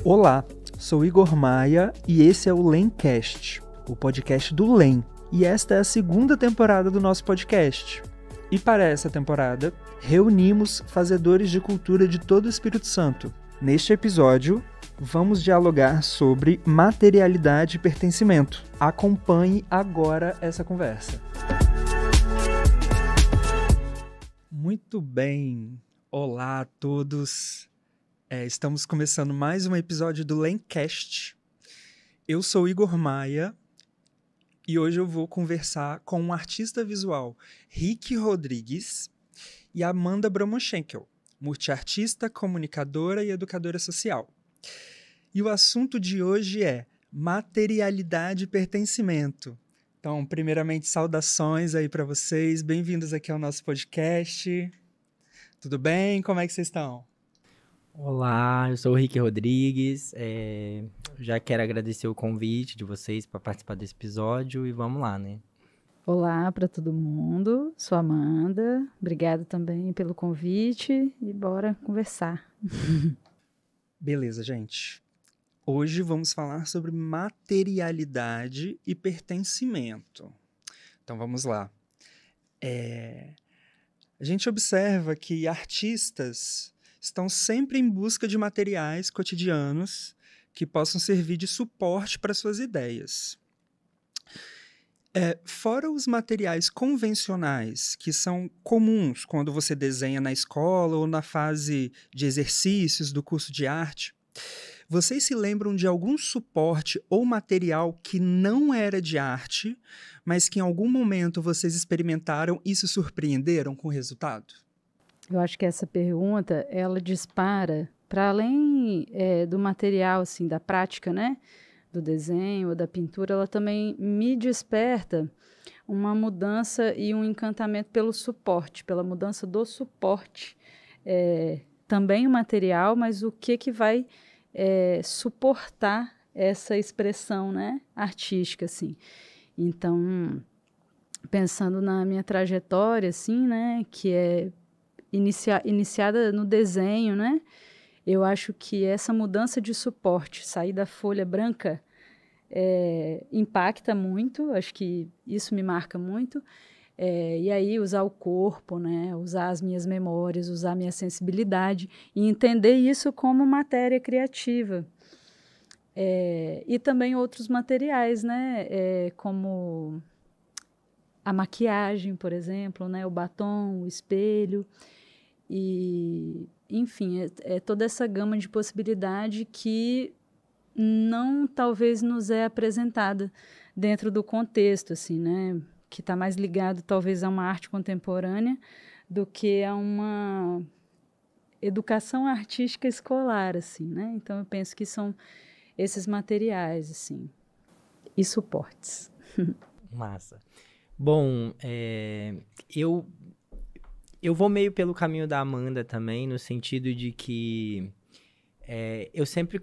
Olá, sou Igor Maia e esse é o Lencast, o podcast do Lem. E esta é a segunda temporada do nosso podcast. E para essa temporada, reunimos fazedores de cultura de todo o Espírito Santo. Neste episódio, vamos dialogar sobre materialidade e pertencimento. Acompanhe agora essa conversa. Muito bem, olá a todos. Estamos começando mais um episódio do Lencast. Eu sou Igor Maia e hoje eu vou conversar com um artista visual, Rick Rodrigues, e Amanda Bromochenkel, multiartista, comunicadora e educadora social. E o assunto de hoje é materialidade e pertencimento. Então, primeiramente, saudações aí para vocês, bem-vindos aqui ao nosso podcast. Tudo bem? Como é que vocês estão? Olá, eu sou o Rick Rodrigues, já quero agradecer o convite de vocês para participar desse episódio e vamos lá, né? Olá para todo mundo, sou Amanda, obrigada também pelo convite e bora conversar. Beleza, gente. Hoje vamos falar sobre materialidade e pertencimento. Então vamos lá. A gente observa que artistas estão sempre em busca de materiais cotidianos que possam servir de suporte para suas ideias. Fora os materiais convencionais, que são comuns quando você desenha na escola ou na fase de exercícios do curso de arte, vocês se lembram de algum suporte ou material que não era de arte, mas que em algum momento vocês experimentaram e se surpreenderam com o resultado? Eu acho que essa pergunta, ela dispara para além do material, assim, da prática, né? Do desenho ou da pintura, ela também me desperta uma mudança e um encantamento pelo suporte, pela mudança do suporte. Também o material, mas o que vai suportar essa expressão, né, artística, assim. Então, pensando na minha trajetória, assim, né, que é iniciada no desenho, né? Eu acho que essa mudança de suporte, sair da folha branca, impacta muito, acho que isso me marca muito. E aí usar o corpo, né? Usar as minhas memórias, usar a minha sensibilidade e entender isso como matéria criativa. E também outros materiais, né? Como a maquiagem, por exemplo, né? O batom, o espelho. E, enfim, toda essa gama de possibilidade que não talvez nos é apresentada dentro do contexto, assim, né? Que está mais ligado talvez a uma arte contemporânea do que a uma educação artística escolar, assim, né? Então eu penso que são esses materiais, assim, e suportes. Massa. Bom, eu vou meio pelo caminho da Amanda também, no sentido de que eu sempre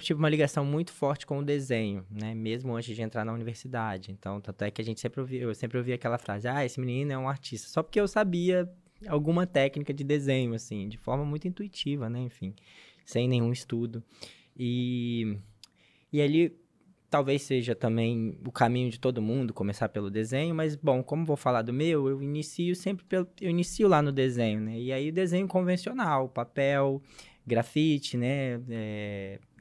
tive uma ligação muito forte com o desenho, né? Mesmo antes de entrar na universidade. Então, tanto é que eu sempre ouvia aquela frase, esse menino é um artista. Só porque eu sabia alguma técnica de desenho, assim, de forma muito intuitiva, né? Enfim, sem nenhum estudo. E ali talvez seja também o caminho de todo mundo, começar pelo desenho, mas, bom, como vou falar do meu, eu inicio lá no desenho, né? E aí o desenho convencional, papel, grafite, né?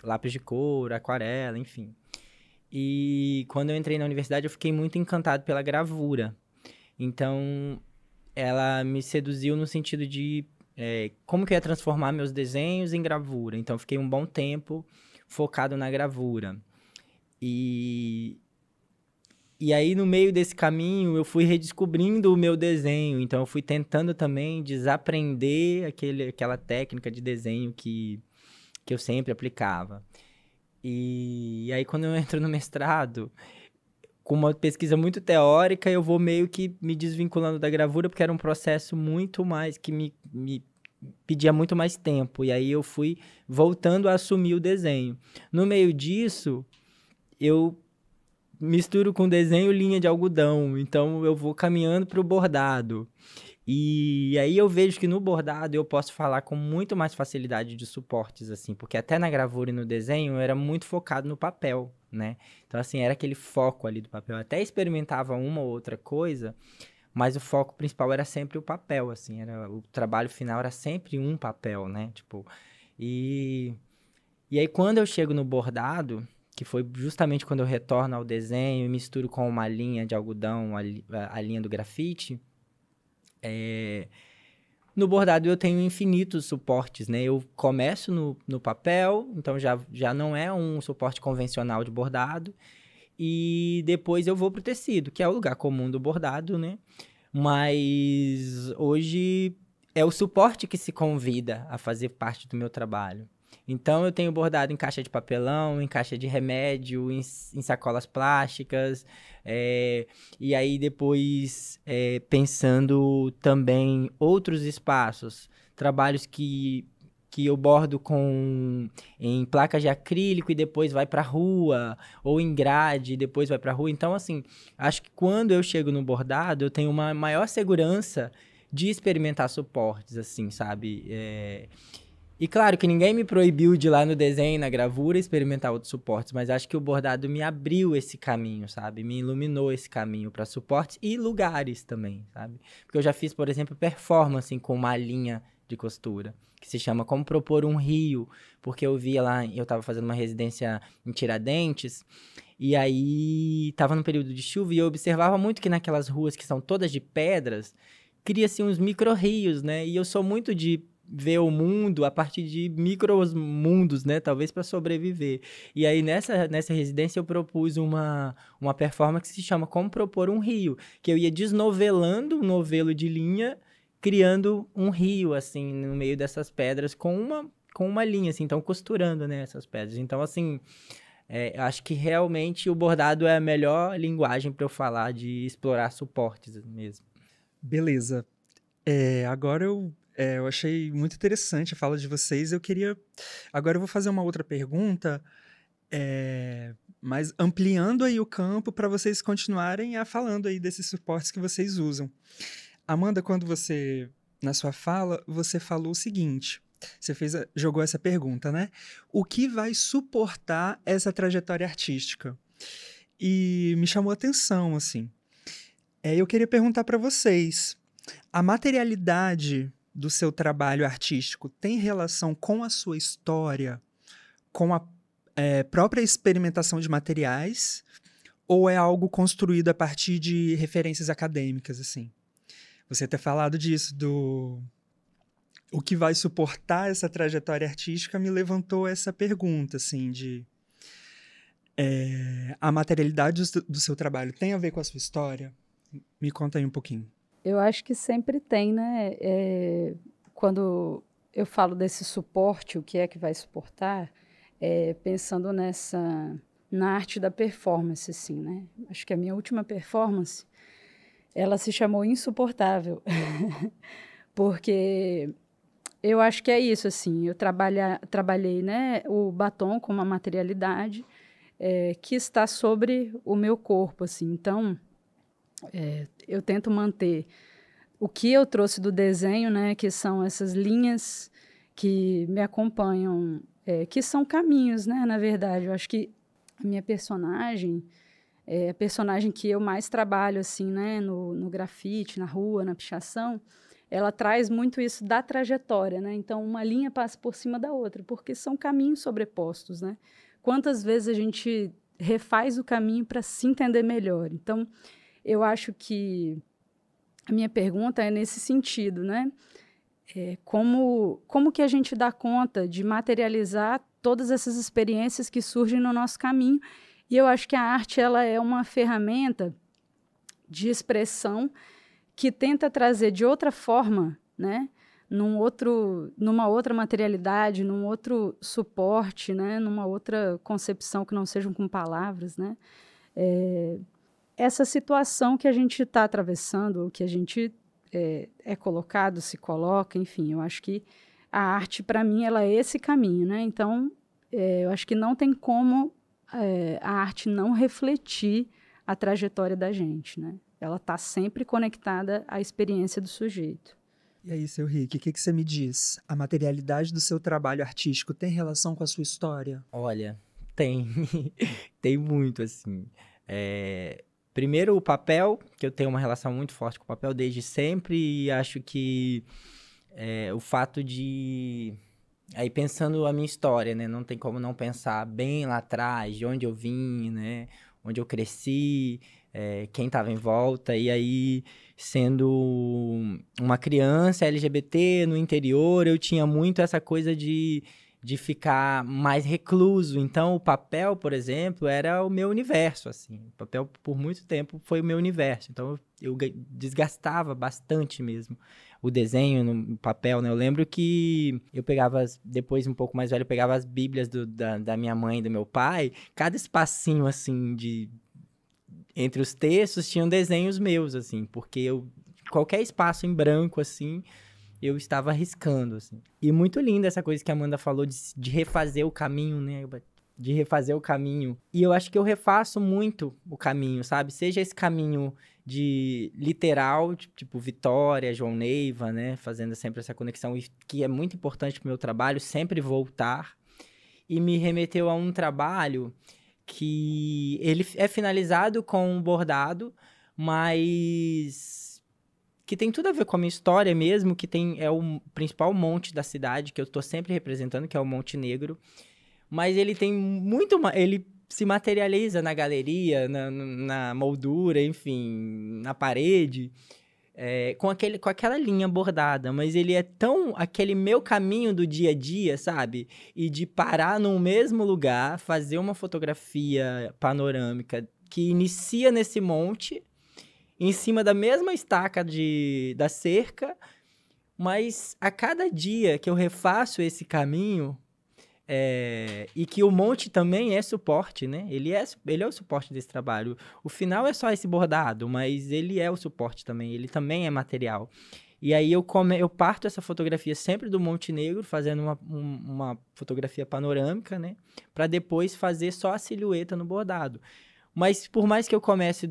Lápis de cor, aquarela, enfim. E quando eu entrei na universidade, eu fiquei muito encantado pela gravura. Então, ela me seduziu no sentido de como que eu ia transformar meus desenhos em gravura. Então, eu fiquei um bom tempo focado na gravura. E aí, no meio desse caminho, eu fui redescobrindo o meu desenho. Então, eu fui tentando também desaprender aquela técnica de desenho que eu sempre aplicava. E aí, quando eu entro no mestrado, com uma pesquisa muito teórica, eu vou meio que me desvinculando da gravura, porque era um processo muito mais, que me pedia muito mais tempo. E aí, eu fui voltando a assumir o desenho. No meio disso, eu misturo com desenho linha de algodão, então eu vou caminhando para o bordado. E aí eu vejo que no bordado eu posso falar com muito mais facilidade de suportes, assim, porque até na gravura e no desenho eu era muito focado no papel, né? Então, assim, era aquele foco ali do papel. Eu até experimentava uma ou outra coisa, mas o foco principal era sempre o papel, assim, o trabalho final era sempre um papel, né? Tipo, e aí quando eu chego no bordado, que foi justamente quando eu retorno ao desenho e misturo com uma linha de algodão, a linha do grafite, no bordado eu tenho infinitos suportes, né? Eu começo no papel, então já não é um suporte convencional de bordado, e depois eu vou pro tecido, que é o lugar comum do bordado, né? Mas hoje é o suporte que se convida a fazer parte do meu trabalho. Então, eu tenho bordado em caixa de papelão, em caixa de remédio, em sacolas plásticas. E aí, depois, pensando também outros espaços, trabalhos que eu bordo em placas de acrílico e depois vai para a rua, ou em grade e depois vai para a rua. Então, assim, acho que quando eu chego no bordado, eu tenho uma maior segurança de experimentar suportes, assim, sabe? E claro que ninguém me proibiu de ir lá no desenho, na gravura, experimentar outros suportes, mas acho que o bordado me abriu esse caminho, sabe? Me iluminou esse caminho para suportes e lugares também, sabe? Porque eu já fiz, por exemplo, performance com uma linha de costura, que se chama Como Propor um Rio, porque eu via lá, eu estava fazendo uma residência em Tiradentes, e aí estava no período de chuva e eu observava muito que naquelas ruas que são todas de pedras, cria-se uns micro-rios, né? E eu sou muito de ver o mundo a partir de micromundos, né? Talvez para sobreviver. E aí, nessa residência, eu propus uma performance que se chama Como Propor um Rio, que eu ia desnovelando um novelo de linha, criando um rio, assim, no meio dessas pedras, com uma linha, assim, então costurando, né, essas pedras. Então, assim, acho que realmente o bordado é a melhor linguagem para eu falar de explorar suportes mesmo. Beleza. Agora eu achei muito interessante a fala de vocês. Agora eu vou fazer uma outra pergunta, mas ampliando aí o campo para vocês continuarem falando aí desses suportes que vocês usam. Amanda, na sua fala, você falou o seguinte, jogou essa pergunta, né? O que vai suportar essa trajetória artística? E me chamou a atenção, assim. Eu queria perguntar para vocês, a materialidade do seu trabalho artístico tem relação com a sua história, com a própria experimentação de materiais, ou é algo construído a partir de referências acadêmicas, assim? Você ter falado disso, o que vai suportar essa trajetória artística, me levantou essa pergunta, assim, a materialidade do seu trabalho tem a ver com a sua história? Me conta aí um pouquinho. Eu acho que sempre tem, né? Quando eu falo desse suporte, o que é que vai suportar, pensando na arte da performance, assim, né? Acho que a minha última performance, ela se chamou Insuportável, porque eu acho que é isso, assim, eu trabalhei, né, o batom com uma materialidade que está sobre o meu corpo, assim, então eu tento manter o que eu trouxe do desenho, né, que são essas linhas que me acompanham, que são caminhos, né, na verdade. Eu acho que a minha personagem a personagem que eu mais trabalho, assim, né, no grafite, na rua, na pichação, ela traz muito isso da trajetória, né? Então, uma linha passa por cima da outra, porque são caminhos sobrepostos, né? Quantas vezes a gente refaz o caminho para se entender melhor? Então, eu acho que a minha pergunta é nesse sentido, né? Como que a gente dá conta de materializar todas essas experiências que surgem no nosso caminho? E eu acho que a arte ela é uma ferramenta de expressão que tenta trazer de outra forma, né? Numa outra materialidade, num outro suporte, né? Numa outra concepção que não sejam com palavras, né? Essa situação que a gente está atravessando, que a gente é colocado, se coloca, enfim, eu acho que a arte, para mim, ela é esse caminho, né? Então, eu acho que não tem como a arte não refletir a trajetória da gente, né? ela está sempre conectada à experiência do sujeito. E aí, seu Rick, o que você me diz? A materialidade do seu trabalho artístico tem relação com a sua história? Olha, tem. Tem muito, assim. Primeiro, o papel, que eu tenho uma relação muito forte com o papel desde sempre, e acho que o fato de... Aí, pensando a minha história, né? Não tem como não pensar bem lá atrás, de onde eu vim, né? Onde eu cresci, quem estava em volta. E aí, sendo uma criança LGBT no interior, eu tinha muito essa coisa de ficar mais recluso. Então, o papel, por exemplo, era o meu universo, assim. O papel, por muito tempo, foi o meu universo. Então, eu desgastava bastante mesmo o desenho no papel, né? Eu lembro que eu pegava, depois um pouco mais velho, eu pegava as bíblias da minha mãe e do meu pai, cada espacinho, assim, entre os textos, tinham desenhos meus, assim, porque qualquer espaço em branco, assim, eu estava arriscando, assim. E muito linda essa coisa que a Amanda falou de refazer o caminho, né? De refazer o caminho. E eu acho que eu refaço muito o caminho, sabe? Seja esse caminho de literal, tipo Vitória, João Neiva, né? Fazendo sempre essa conexão, que é muito importante pro meu trabalho, sempre voltar. E me remeteu a um trabalho que ele é finalizado com um bordado, mas que tem tudo a ver com a minha história mesmo, que é o principal monte da cidade, que eu tô sempre representando, que é o Monte Negro. Mas ele tem muito... Ele se materializa na galeria, na moldura, enfim, na parede, com aquela linha bordada. Mas ele é tão aquele meu caminho do dia a dia, sabe? E de parar no mesmo lugar, fazer uma fotografia panorâmica que inicia nesse monte, em cima da mesma estaca da cerca, mas a cada dia que eu refaço esse caminho, e que o monte também é suporte, né? Ele é o suporte desse trabalho. O final é só esse bordado, mas ele é o suporte também, ele também é material. E aí eu parto essa fotografia sempre do Monte Negro, fazendo uma fotografia panorâmica, né? Para depois fazer só a silhueta no bordado. Mas por mais que eu comece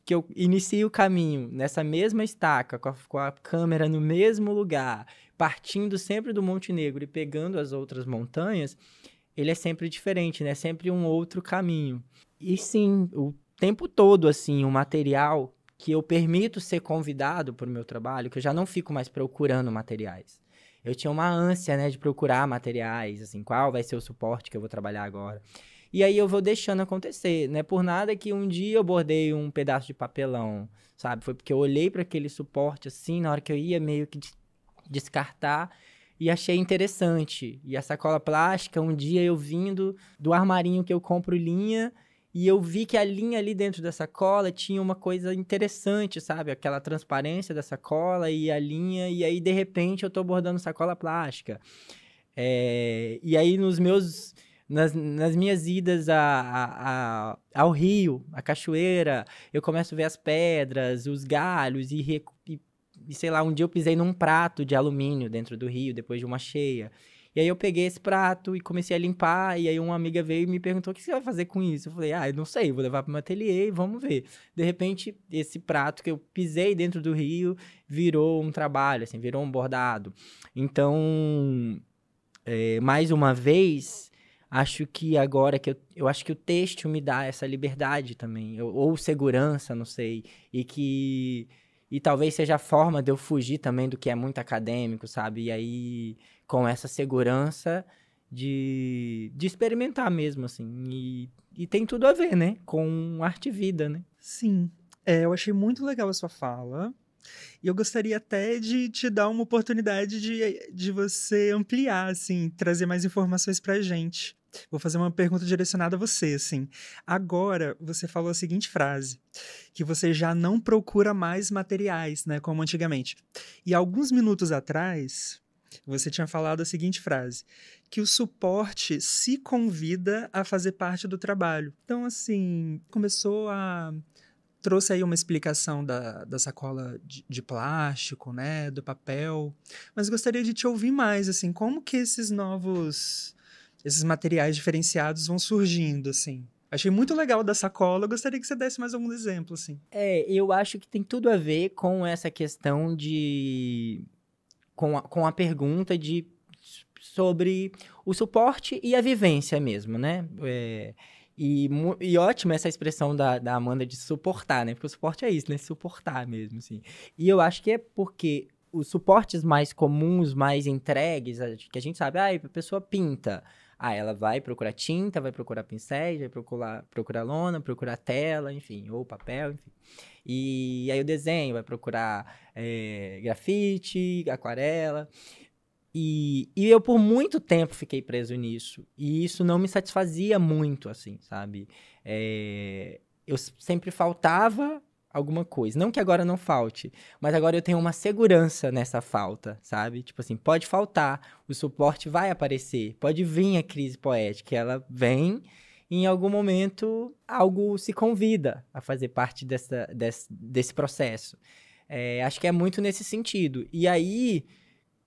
que eu inicie o caminho nessa mesma estaca, com a câmera no mesmo lugar, partindo sempre do Monte Negro e pegando as outras montanhas, ele é sempre diferente, né? Sempre um outro caminho. E sim, o tempo todo, assim, o material que eu permito ser convidado para o meu trabalho, que eu já não fico mais procurando materiais. Eu tinha uma ânsia, né, de procurar materiais, assim, qual vai ser o suporte que eu vou trabalhar agora. E aí eu vou deixando acontecer, né? Por nada que um dia eu bordei um pedaço de papelão, sabe? Foi porque eu olhei para aquele suporte, assim, na hora que eu ia meio que descartar, e achei interessante. E a sacola plástica, um dia eu vindo do armarinho que eu compro linha, e eu vi que a linha ali dentro da sacola tinha uma coisa interessante, sabe? Aquela transparência da sacola e a linha, e aí de repente eu tô bordando sacola plástica. E aí nas minhas idas ao rio, à cachoeira, eu começo a ver as pedras, os galhos e sei lá, um dia eu pisei num prato de alumínio dentro do rio, depois de uma cheia. E aí eu peguei esse prato e comecei a limpar, e aí uma amiga veio e me perguntou: o que você vai fazer com isso? Eu falei: eu não sei, vou levar para o meu ateliê e vamos ver. De repente, esse prato que eu pisei dentro do rio virou um trabalho, assim, virou um bordado. Então, mais uma vez, acho que agora que eu acho que o têxtil me dá essa liberdade também, ou segurança, não sei, e talvez seja a forma de eu fugir também do que é muito acadêmico, sabe? E aí, com essa segurança de experimentar mesmo, assim. E tem tudo a ver, né? Com arte e vida, né? Sim. Eu achei muito legal a sua fala. E eu gostaria até de te dar uma oportunidade de você ampliar, assim, trazer mais informações pra gente. Vou fazer uma pergunta direcionada a você, assim. Agora, você falou a seguinte frase, que você já não procura mais materiais, né, como antigamente. E alguns minutos atrás, você tinha falado a seguinte frase, que o suporte se convida a fazer parte do trabalho. Então, assim, trouxe aí uma explicação da sacola de plástico, né, do papel, mas gostaria de te ouvir mais, assim, como que esses materiais diferenciados vão surgindo, assim? Achei muito legal da sacola, eu gostaria que você desse mais algum exemplo, assim. Eu acho que tem tudo a ver com essa questão de... Com a pergunta sobre o suporte e a vivência mesmo, né? E ótima essa expressão da Amanda de suportar, né? Porque o suporte é isso, né? Suportar mesmo, assim. E eu acho que é porque os suportes mais comuns, mais entregues, que a gente sabe, a pessoa pinta. Ela vai procurar tinta, vai procurar pincéis, vai procurar lona, procurar tela, enfim, ou papel, enfim. E aí o desenho, vai procurar grafite, aquarela. E eu, por muito tempo, fiquei preso nisso. E isso não me satisfazia muito, assim, sabe? Eu sempre faltava alguma coisa. Não que agora não falte, mas agora eu tenho uma segurança nessa falta, sabe? Tipo assim, pode faltar, o suporte vai aparecer, pode vir a crise poética, ela vem e em algum momento algo se convida a fazer parte desse processo. Acho que é muito nesse sentido. E aí...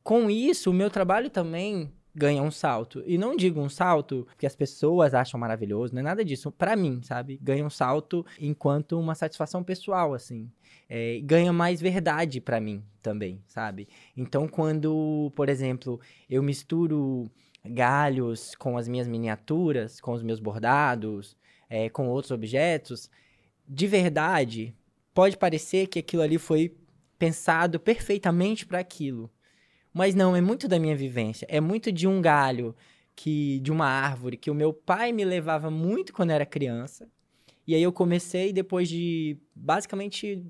Com isso, o meu trabalho também ganha um salto. E não digo um salto que as pessoas acham maravilhoso, não é nada disso. Pra mim, sabe? Ganha um salto enquanto uma satisfação pessoal, assim. Ganha mais verdade pra mim também, sabe? Então, quando, por exemplo, eu misturo galhos com as minhas miniaturas, com os meus bordados, com outros objetos, de verdade, pode parecer que aquilo ali foi pensado perfeitamente para aquilo. Mas não, é muito da minha vivência. É muito de um galho, de uma árvore, que o meu pai me levava muito quando eu era criança. E aí eu comecei, depois de, basicamente,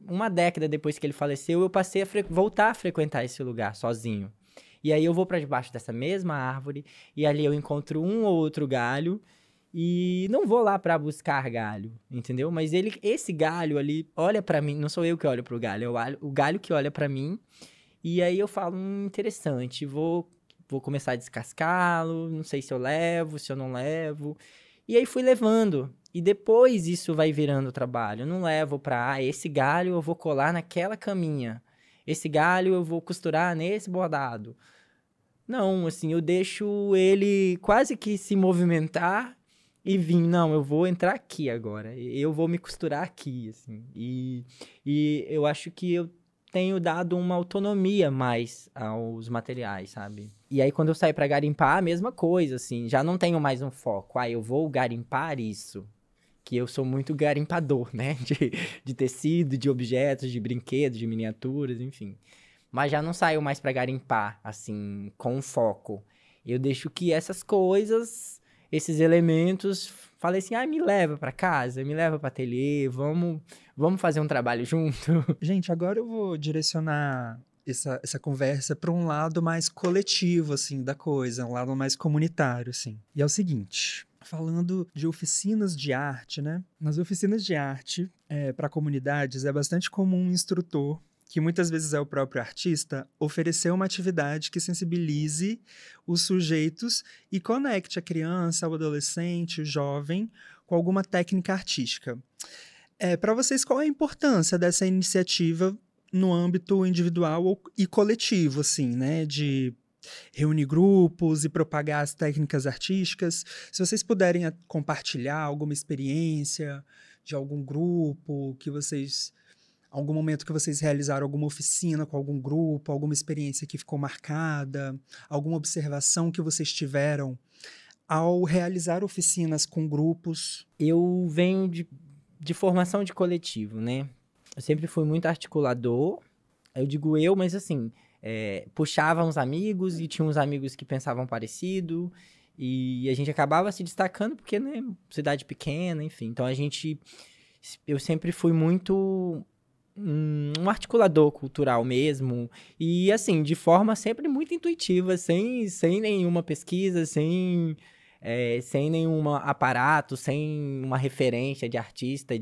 uma década depois que ele faleceu, eu passei a voltar a frequentar esse lugar sozinho. E aí eu vou para debaixo dessa mesma árvore, e ali eu encontro um ou outro galho, e não vou lá para buscar galho, entendeu? Mas esse galho ali olha para mim, não sou eu que olho pro galho, é o galho que olha para mim. E aí eu falo, interessante, vou começar a descascá-lo, não sei se eu levo, se eu não levo. E aí fui levando. E depois isso vai virando trabalho. Eu não levo pra, esse galho eu vou colar naquela caminha. Esse galho eu vou costurar nesse bordado. Não, assim, eu deixo ele quase que se movimentar e vir. Não, eu vou entrar aqui agora. Eu vou me costurar aqui, assim. E eu acho que eu tenho dado uma autonomia mais aos materiais, sabe? E aí, quando eu saio pra garimpar, a mesma coisa, assim. Já não tenho mais um foco. Eu vou garimpar isso. Que eu sou muito garimpador, né? De tecido, de objetos, de brinquedos, de miniaturas, enfim. Mas já não saio mais pra garimpar, assim, com um foco. Eu deixo que essas coisas, esses elementos... Falei assim, me leva pra casa, me leva pra ateliê, vamos fazer um trabalho junto. Gente, agora eu vou direcionar essa conversa para um lado mais coletivo, assim, da coisa, um lado mais comunitário, assim. E é o seguinte, falando de oficinas de arte, né? Nas oficinas de arte, para comunidades, é bastante comum um instrutor, que muitas vezes é o próprio artista, oferecer uma atividade que sensibilize os sujeitos e conecte a criança, o adolescente, o jovem com alguma técnica artística. Para vocês, qual é a importância dessa iniciativa no âmbito individual e coletivo, assim, né? De reunir grupos e propagar as técnicas artísticas. Se vocês puderem compartilhar alguma experiência de algum grupo que vocês... Algum momento que vocês realizaram alguma oficina com algum grupo, alguma experiência que ficou marcada, alguma observação que vocês tiveram ao realizar oficinas com grupos? Eu venho de formação de coletivo, né? Eu sempre fui muito articulador, eu digo mas assim, puxava uns amigos e tinha uns amigos que pensavam parecido, e a gente acabava se destacando porque, né, cidade pequena, enfim. Então eu sempre fui muito... um articulador cultural mesmo, e assim, de forma sempre muito intuitiva, sem nenhuma pesquisa, sem nenhum aparato, sem uma referência de artista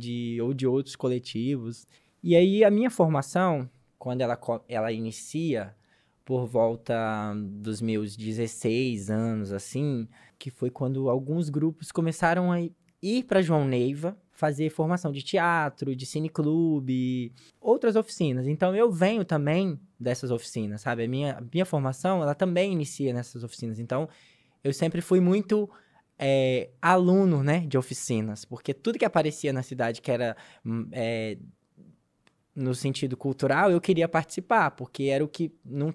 ou de outros coletivos. E aí a minha formação, quando ela inicia por volta dos meus 16 anos, assim, que foi quando alguns grupos começaram a ir para João Neiva, fazer formação de teatro, de cineclube, outras oficinas. Então, eu venho também dessas oficinas, sabe? A minha formação, ela também inicia nessas oficinas. Então, eu sempre fui muito aluno, né, de oficinas, porque tudo que aparecia na cidade que era no sentido cultural, eu queria participar, porque era o que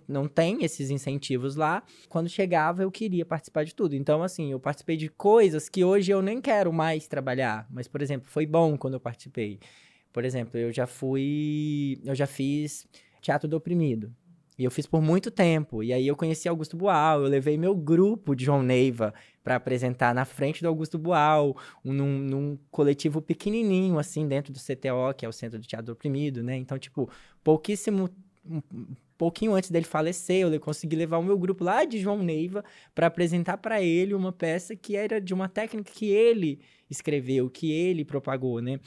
não tem esses incentivos lá. Quando chegava, eu queria participar de tudo. Então, assim, eu participei de coisas que hoje eu nem quero mais trabalhar, mas, por exemplo, foi bom quando eu participei. Por exemplo, eu já fiz Teatro do Oprimido. E eu fiz por muito tempo. E aí eu conheci Augusto Boal, eu levei meu grupo de João Neiva para apresentar na frente do Augusto Boal, num coletivo pequenininho, assim, dentro do CTO, que é o Centro de Teatro do Oprimido, né? Então, tipo, um pouquinho antes dele falecer, eu consegui levar o meu grupo lá de João Neiva para apresentar para ele uma peça que era de uma técnica que ele escreveu, que ele propagou, né?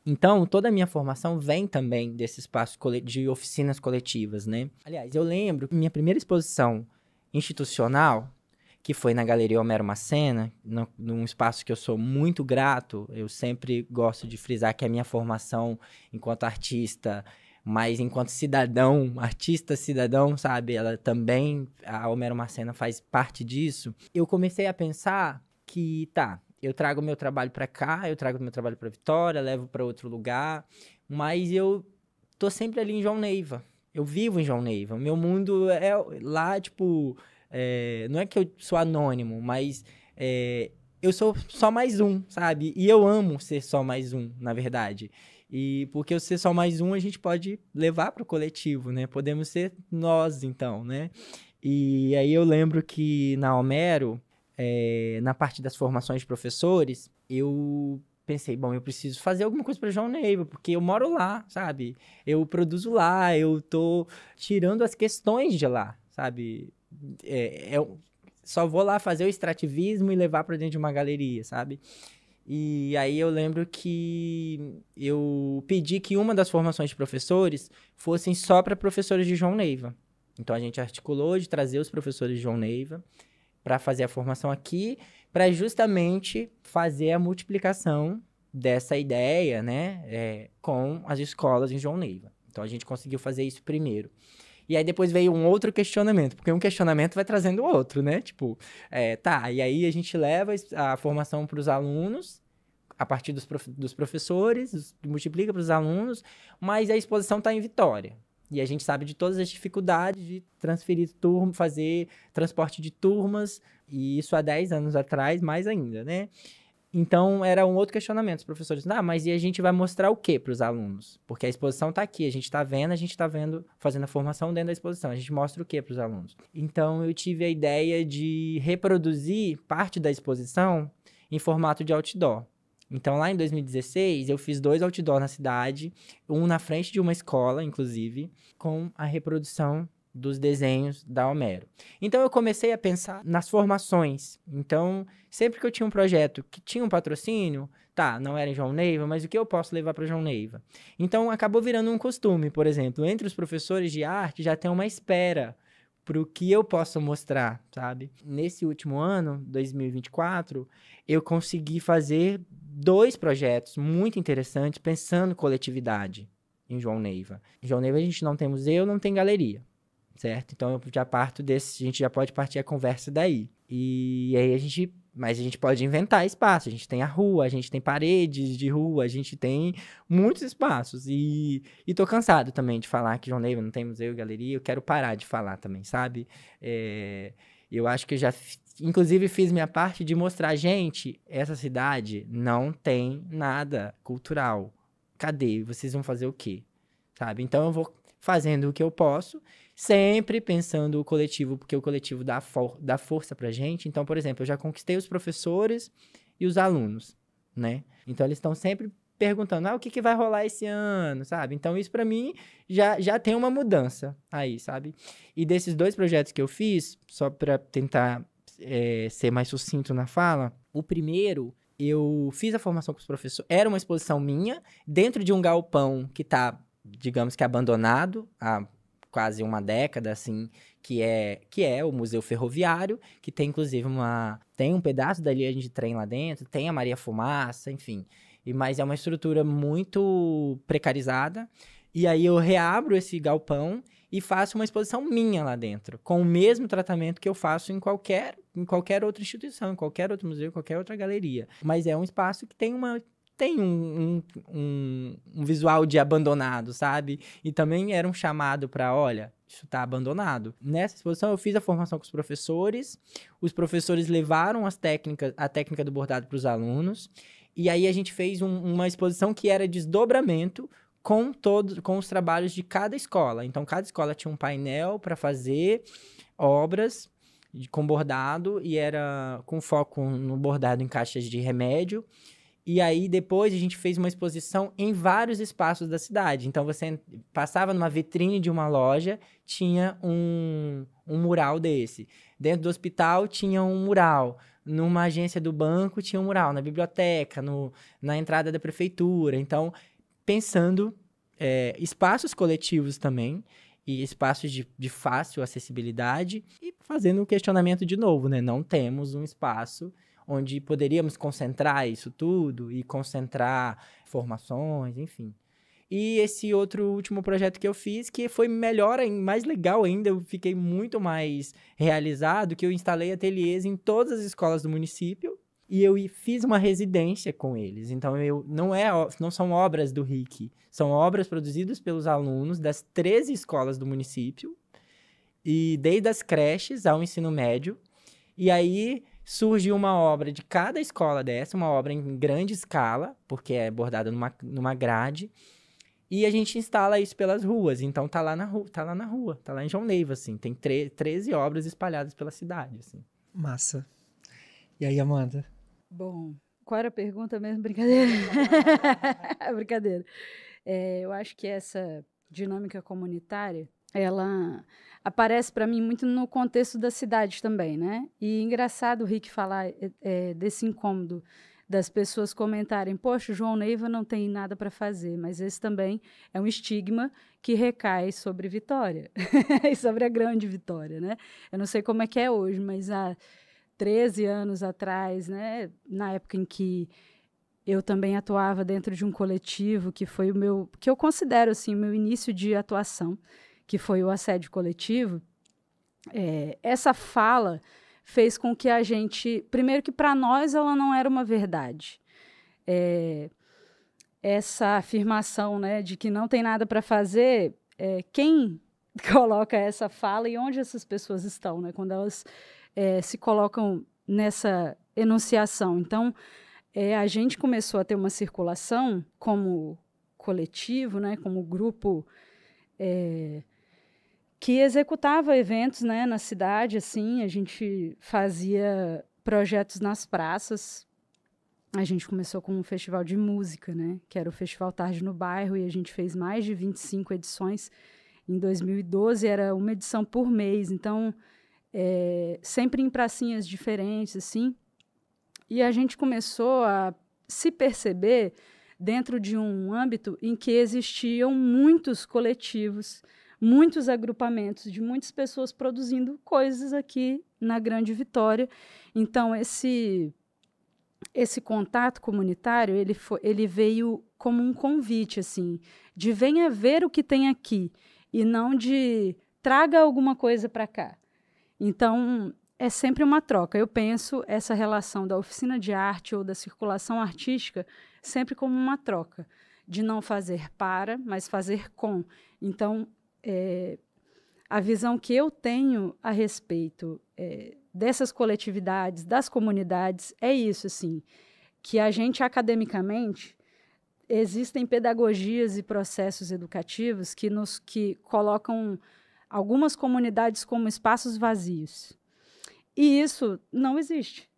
Então, toda a minha formação vem também desse espaço de oficinas coletivas, né? Aliás, eu lembro que minha primeira exposição institucional, que foi na Galeria Homero Macena, num espaço que eu sou muito grato, eu sempre gosto de frisar que a minha formação enquanto artista, mas enquanto cidadão, artista-cidadão, sabe? Ela também, a Homero Macena faz parte disso. Eu comecei a pensar que, eu trago meu trabalho para cá, eu trago meu trabalho para Vitória, levo para outro lugar, mas eu tô sempre ali em João Neiva. Eu vivo em João Neiva. O meu mundo é lá, tipo... não é que eu sou anônimo, mas eu sou só mais um, sabe? E eu amo ser só mais um, na verdade. E porque eu ser só mais um, a gente pode levar para o coletivo, né? Podemos ser nós, então, né? E aí eu lembro que na Homero... na parte das formações de professores, eu pensei, bom, eu preciso fazer alguma coisa para João Neiva, porque eu moro lá, sabe? Eu produzo lá, eu tô tirando as questões de lá, sabe? Eu só vou lá fazer o extrativismo e levar para dentro de uma galeria, sabe? E aí eu lembro que eu pedi que uma das formações de professores fossem só para professores de João Neiva. Então a gente articulou de trazer os professores de João Neiva para fazer a formação aqui, para justamente fazer a multiplicação dessa ideia, né, com as escolas em João Neiva. Então, a gente conseguiu fazer isso primeiro. E aí, depois veio um outro questionamento, porque um questionamento vai trazendo outro, né? Tipo, e aí a gente leva a formação para os alunos, a partir dos professores, multiplica para os alunos, mas a exposição está em Vitória. E a gente sabe de todas as dificuldades de transferir turma, fazer transporte de turmas, e isso há 10 anos atrás, mais ainda, né? Então, era um outro questionamento. Os professores, mas e a gente vai mostrar o quê para os alunos? Porque a exposição está aqui, a gente está vendo, fazendo a formação dentro da exposição. A gente mostra o quê para os alunos? Então, eu tive a ideia de reproduzir parte da exposição em formato de outdoor. Então, lá em 2016, eu fiz 2 outdoor na cidade, um na frente de uma escola, inclusive, com a reprodução dos desenhos da Homero. Então, eu comecei a pensar nas formações. Então, sempre que eu tinha um projeto que tinha um patrocínio, não era em João Neiva, mas o que eu posso levar para João Neiva? Então, acabou virando um costume, por exemplo, entre os professores de arte já tem uma espera para o que eu posso mostrar, sabe? Nesse último ano, 2024, eu consegui fazer 2 projetos muito interessantes pensando coletividade em João Neiva. Em João Neiva a gente não tem museu, não tem galeria, certo? Então eu já parto desse, a gente já pode partir a conversa daí. E aí mas a gente pode inventar espaço, a gente tem a rua, a gente tem paredes de rua, a gente tem muitos espaços. E tô cansado também de falar que João Neiva não tem museu e galeria, eu quero parar de falar também, sabe? Eu acho que eu já, inclusive, fiz minha parte de mostrar, gente, essa cidade não tem nada cultural. Cadê? Vocês vão fazer o quê? Sabe? Então eu vou fazendo o que eu posso, sempre pensando o coletivo, porque o coletivo dá força pra gente. Então, por exemplo, eu já conquistei os professores e os alunos, né? Então, eles estão sempre perguntando, o que vai rolar esse ano, sabe? Então, isso pra mim já tem uma mudança aí, sabe? E desses 2 projetos que eu fiz, só pra tentar ser mais sucinto na fala, o primeiro, eu fiz a formação com os professores, era uma exposição minha, dentro de um galpão que tá, digamos que abandonado há quase uma década, assim, que é o Museu Ferroviário, que tem, inclusive, tem um pedaço da linha de trem lá dentro, tem a Maria Fumaça, enfim. Mas é uma estrutura muito precarizada. E aí eu reabro esse galpão e faço uma exposição minha lá dentro, com o mesmo tratamento que eu faço em qualquer outra instituição, em qualquer outro museu, em qualquer outra galeria. Mas é um espaço que tem um visual de abandonado, sabe? E também era um chamado para, olha, isso está abandonado. Nessa exposição eu fiz a formação com os professores levaram a técnica do bordado para os alunos, e aí a gente fez uma exposição que era desdobramento com os trabalhos de cada escola. Então, cada escola tinha um painel para fazer obras com bordado, e era com foco no bordado em caixas de remédio. E aí, depois, a gente fez uma exposição em vários espaços da cidade. Então, você passava numa vitrine de uma loja, tinha um mural desse. Dentro do hospital, tinha um mural. Numa agência do banco, tinha um mural. Na biblioteca, na entrada da prefeitura. Então, pensando espaços coletivos também, e espaços de fácil acessibilidade, e fazendo um questionamento de novo, né? Não temos um espaço onde poderíamos concentrar isso tudo e concentrar formações, enfim. E esse último projeto que eu fiz, que foi melhor, mais legal ainda, eu fiquei muito mais realizado, que eu instalei ateliês em todas as escolas do município, e eu fiz uma residência com eles. Então, não são obras do RIC, são obras produzidas pelos alunos das 13 escolas do município, e desde as creches ao ensino médio. E aí surge uma obra de cada escola dessa, uma obra em grande escala, porque é bordada numa grade, e a gente instala isso pelas ruas. Então, tá lá na rua, tá lá em João Neiva, assim. Tem 13 obras espalhadas pela cidade, assim. Massa. E aí, Amanda? Bom, qual era a pergunta mesmo? Brincadeira. Brincadeira. Eu acho que essa dinâmica comunitária, ela aparece para mim muito no contexto da cidade também, né? E engraçado o Rick falar desse incômodo das pessoas comentarem, poxa, João Neiva não tem nada para fazer, mas esse também é um estigma que recai sobre Vitória, e sobre a grande Vitória, né? Eu não sei como é que é hoje, mas há 13 anos atrás, né, na época em que eu também atuava dentro de um coletivo, que foi que eu considero assim, o meu início de atuação, que foi o assédio coletivo, essa fala fez com que a gente... Primeiro que para nós ela não era uma verdade. Essa afirmação, né, de que não tem nada para fazer, quem coloca essa fala e onde essas pessoas estão, né, quando elas se colocam nessa enunciação. Então, a gente começou a ter uma circulação como coletivo, né, como grupo que executava eventos, né, na cidade, assim, a gente fazia projetos nas praças. A gente começou com um festival de música, né, que era o Festival Tarde no Bairro, e a gente fez mais de 25 edições. Em 2012 era uma edição por mês, então sempre em pracinhas diferentes, assim. E a gente começou a se perceber dentro de um âmbito em que existiam muitos coletivos, muitos agrupamentos de muitas pessoas produzindo coisas aqui na Grande Vitória. Então, esse contato comunitário, ele veio como um convite, assim, de venha ver o que tem aqui, e não de traga alguma coisa para cá. Então, é sempre uma troca. Eu penso essa relação da oficina de arte ou da circulação artística sempre como uma troca, de não fazer para, mas fazer com. Então, a visão que eu tenho a respeito dessas coletividades, das comunidades, é isso, assim, que a gente, academicamente, existem pedagogias e processos educativos que colocam algumas comunidades como espaços vazios. E isso não existe.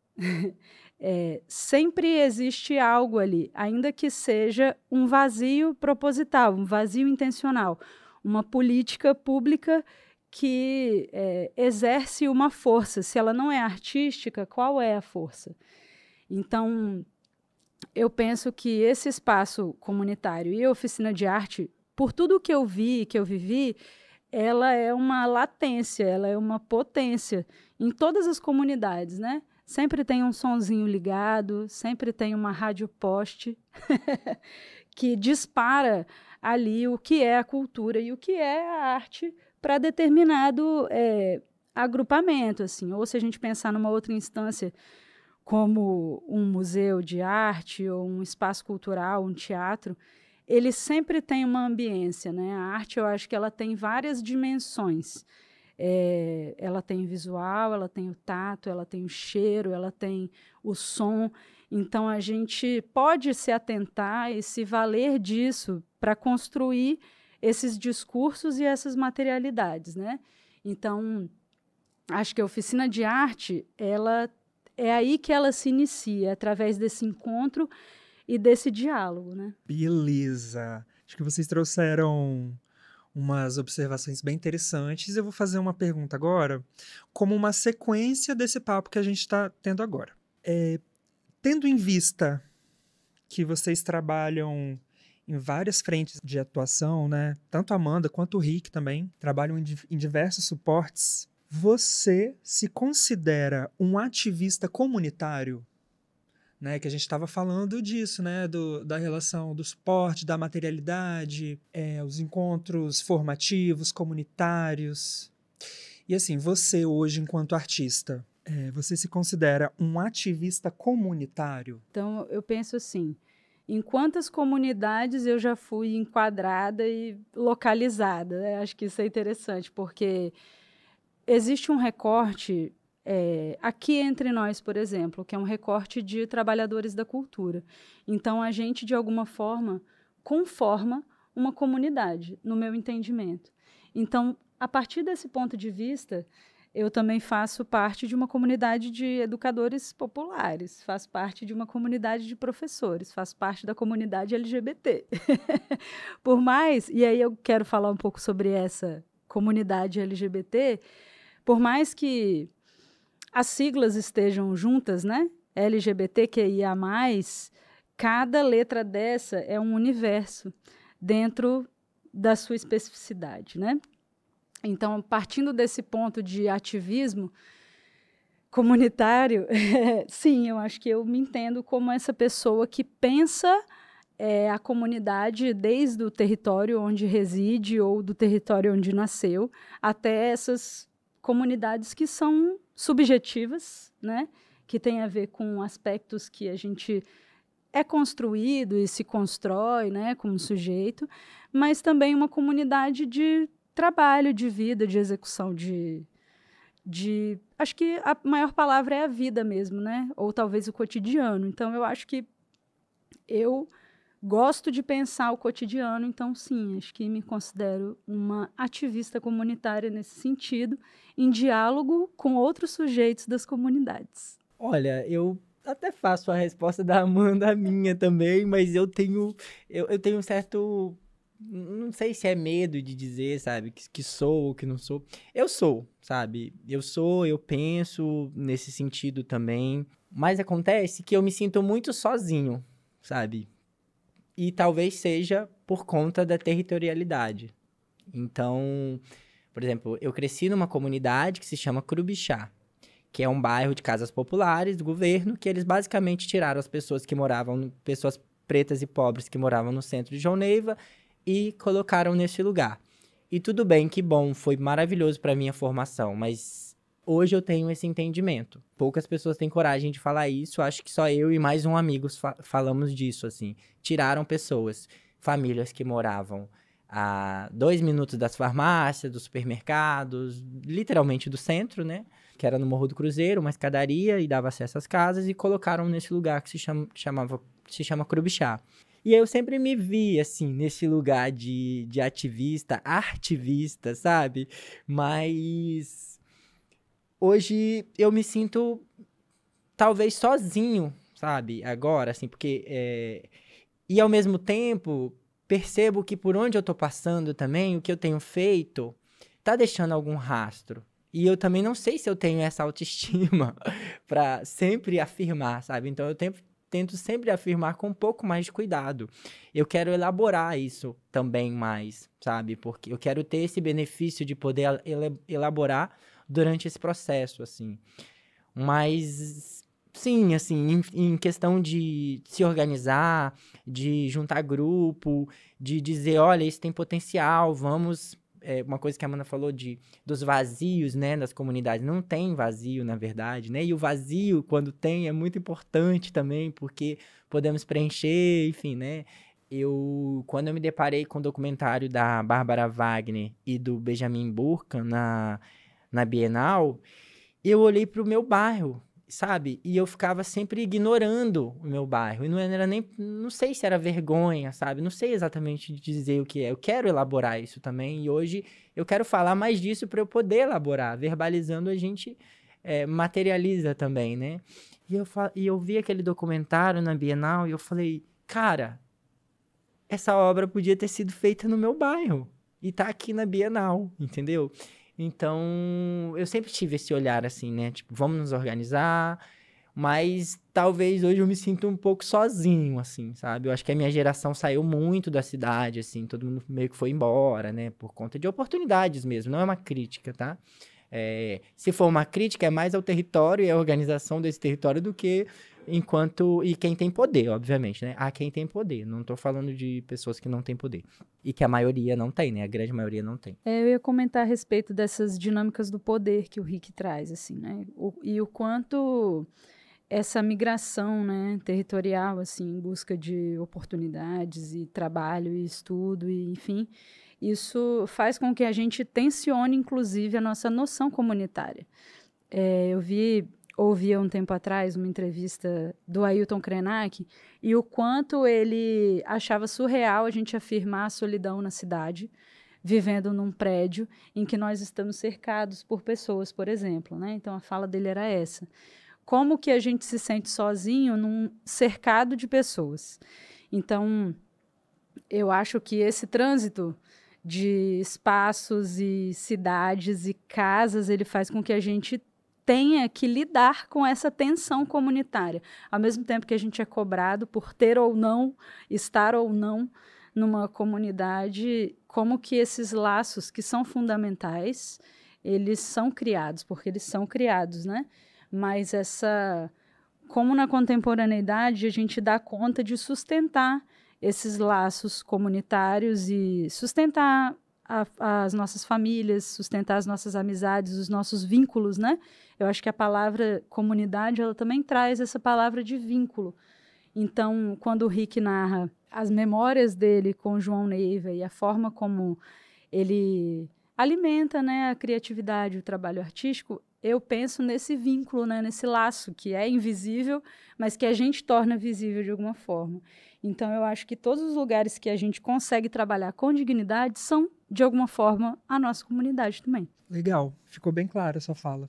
Sempre existe algo ali, ainda que seja um vazio proposital, um vazio intencional, uma política pública que exerce uma força. Se ela não é artística, qual é a força? Então, eu penso que esse espaço comunitário e a oficina de arte, por tudo que eu vi, que eu vivi, ela é uma latência, ela é uma potência em todas as comunidades, né? Sempre tem um sonzinho ligado, sempre tem uma rádio poste que dispara ali o que é a cultura e o que é a arte para determinado agrupamento, assim. Ou se a gente pensar numa outra instância, como um museu de arte ou um espaço cultural, um teatro, ele sempre tem uma ambiência, né? A arte, eu acho que ela tem várias dimensões. Ela tem visual, ela tem o tato, ela tem o cheiro, ela tem o som. Então, a gente pode se atentar e se valer disso para construir esses discursos e essas materialidades, né? Então, acho que a oficina de arte, é aí que ela se inicia, através desse encontro e desse diálogo, né? Beleza. Acho que vocês trouxeram umas observações bem interessantes. Eu vou fazer uma pergunta agora, como uma sequência desse papo que a gente está tendo agora. Tendo em vista que vocês trabalham em várias frentes de atuação, né? Tanto a Amanda quanto o Rick também trabalham em diversos suportes. Você se considera um ativista comunitário? Né, que a gente estava falando disso, né, da relação do suporte, da materialidade, os encontros formativos, comunitários. E assim, você hoje, enquanto artista, você se considera um ativista comunitário? Então, eu penso assim, em quantas comunidades eu já fui enquadrada e localizada, né? Acho que isso é interessante, porque existe um recorte aqui entre nós, por exemplo, que é um recorte de trabalhadores da cultura. Então, a gente, de alguma forma, conforma uma comunidade, no meu entendimento. Então, a partir desse ponto de vista, eu também faço parte de uma comunidade de educadores populares, faço parte de uma comunidade de professores, faço parte da comunidade LGBT. Por mais, e aí eu quero falar um pouco sobre essa comunidade LGBT, por mais que as siglas estejam juntas, né? LGBTQIA+, cada letra dessa é um universo dentro da sua especificidade, né? Então, partindo desse ponto de ativismo comunitário, sim, eu acho que eu me entendo como essa pessoa que pensa a comunidade desde o território onde reside ou do território onde nasceu, até essas comunidades que são subjetivas, né? Que tem a ver com aspectos que a gente é construído e se constrói, né, como sujeito, mas também uma comunidade de trabalho, de vida, de execução, acho que a maior palavra é a vida mesmo, né? Ou talvez o cotidiano. Então, eu acho que eu gosto de pensar o cotidiano, então, sim, acho que me considero uma ativista comunitária nesse sentido, em diálogo com outros sujeitos das comunidades. Olha, eu até faço a resposta da Amanda, a minha também, mas eu tenho um certo, não sei se é medo de dizer, sabe, que sou ou que não sou. Eu sou, sabe? Eu penso nesse sentido também, mas acontece que eu me sinto muito sozinho, sabe? E talvez seja por conta da territorialidade. Então, por exemplo, eu cresci numa comunidade que se chama Curubixá, que é um bairro de casas populares do governo, que eles basicamente tiraram as pessoas que moravam, pessoas pretas e pobres que moravam no centro de João Neiva e colocaram nesse lugar. E tudo bem, que bom, foi maravilhoso para minha formação, mas hoje eu tenho esse entendimento. Poucas pessoas têm coragem de falar isso, acho que só eu e mais um amigo falamos disso, assim. Tiraram pessoas, famílias que moravam a 2 minutos das farmácias, dos supermercados, literalmente do centro, né? Que era no Morro do Cruzeiro, uma escadaria e dava acesso às casas, e colocaram nesse lugar que se chama Curubixá. E eu sempre me vi, assim, nesse lugar de ativista, artivista, sabe? Mas hoje eu me sinto talvez sozinho, sabe? Agora, assim, porque... E ao mesmo tempo, percebo que por onde eu tô passando também, o que eu tenho feito, tá deixando algum rastro. E eu também não sei se eu tenho essa autoestima para sempre afirmar, sabe? Então, eu tento sempre afirmar com um pouco mais de cuidado. Eu quero elaborar isso também mais, sabe? Porque eu quero ter esse benefício de poder elaborar durante esse processo, assim. Mas, sim, assim, em questão de se organizar, de juntar grupo, de dizer, olha, isso tem potencial, vamos uma coisa que a Amanda falou dos vazios, né, das comunidades. Não tem vazio, na verdade, né? E o vazio, quando tem, é muito importante também, porque podemos preencher, enfim, né? Quando eu me deparei com o documentário da Bárbara Wagner e do Benjamin Burkan na Bienal, eu olhei para o meu bairro, sabe? E eu ficava sempre ignorando o meu bairro. E não era nem... Não sei se era vergonha, sabe? Não sei exatamente dizer o que é. Eu quero elaborar isso também. E hoje eu quero falar mais disso para eu poder elaborar. Verbalizando, a gente materializa também, né? E eu vi aquele documentário na Bienal e eu falei, cara, essa obra podia ter sido feita no meu bairro. E tá aqui na Bienal, entendeu? Então, eu sempre tive esse olhar assim, né? Tipo, vamos nos organizar, mas talvez hoje eu me sinta um pouco sozinho, assim, sabe? Eu acho que a minha geração saiu muito da cidade, assim, todo mundo meio que foi embora, né? Por conta de oportunidades mesmo, não é uma crítica, tá? Se for uma crítica, é mais ao território e à organização desse território do que e quem tem poder, obviamente, né? Quem tem poder, não tô falando de pessoas que não têm poder. E que a maioria não tem, né? A grande maioria não tem. Eu ia comentar a respeito dessas dinâmicas do poder que o Rick traz, assim, né? E o quanto essa migração, né, territorial, assim, em busca de oportunidades e trabalho e estudo, e, enfim, isso faz com que a gente tensione, inclusive, a nossa noção comunitária. Eu ouvi um tempo atrás uma entrevista do Ailton Krenak e o quanto ele achava surreal a gente afirmar a solidão na cidade, vivendo num prédio em que nós estamos cercados por pessoas, por exemplo, né? Então, a fala dele era essa. Como que a gente se sente sozinho num cercado de pessoas? Então, eu acho que esse trânsito de espaços e cidades e casas, ele faz com que a gente tenha que lidar com essa tensão comunitária, ao mesmo tempo que a gente é cobrado por ter ou não, estar ou não numa comunidade, como que esses laços que são fundamentais, eles são criados, porque eles são criados, né? Mas como na contemporaneidade a gente dá conta de sustentar esses laços comunitários e sustentar as nossas famílias, sustentar as nossas amizades, os nossos vínculos, né? Eu acho que a palavra comunidade, ela também traz essa palavra de vínculo. Então, quando o Rick narra as memórias dele com João Neiva e a forma como ele alimenta, né, a criatividade, o trabalho artístico, eu penso nesse vínculo, né, nesse laço que é invisível, mas que a gente torna visível de alguma forma. Então, eu acho que todos os lugares que a gente consegue trabalhar com dignidade são, de alguma forma, a nossa comunidade também. Legal, ficou bem clara a sua fala.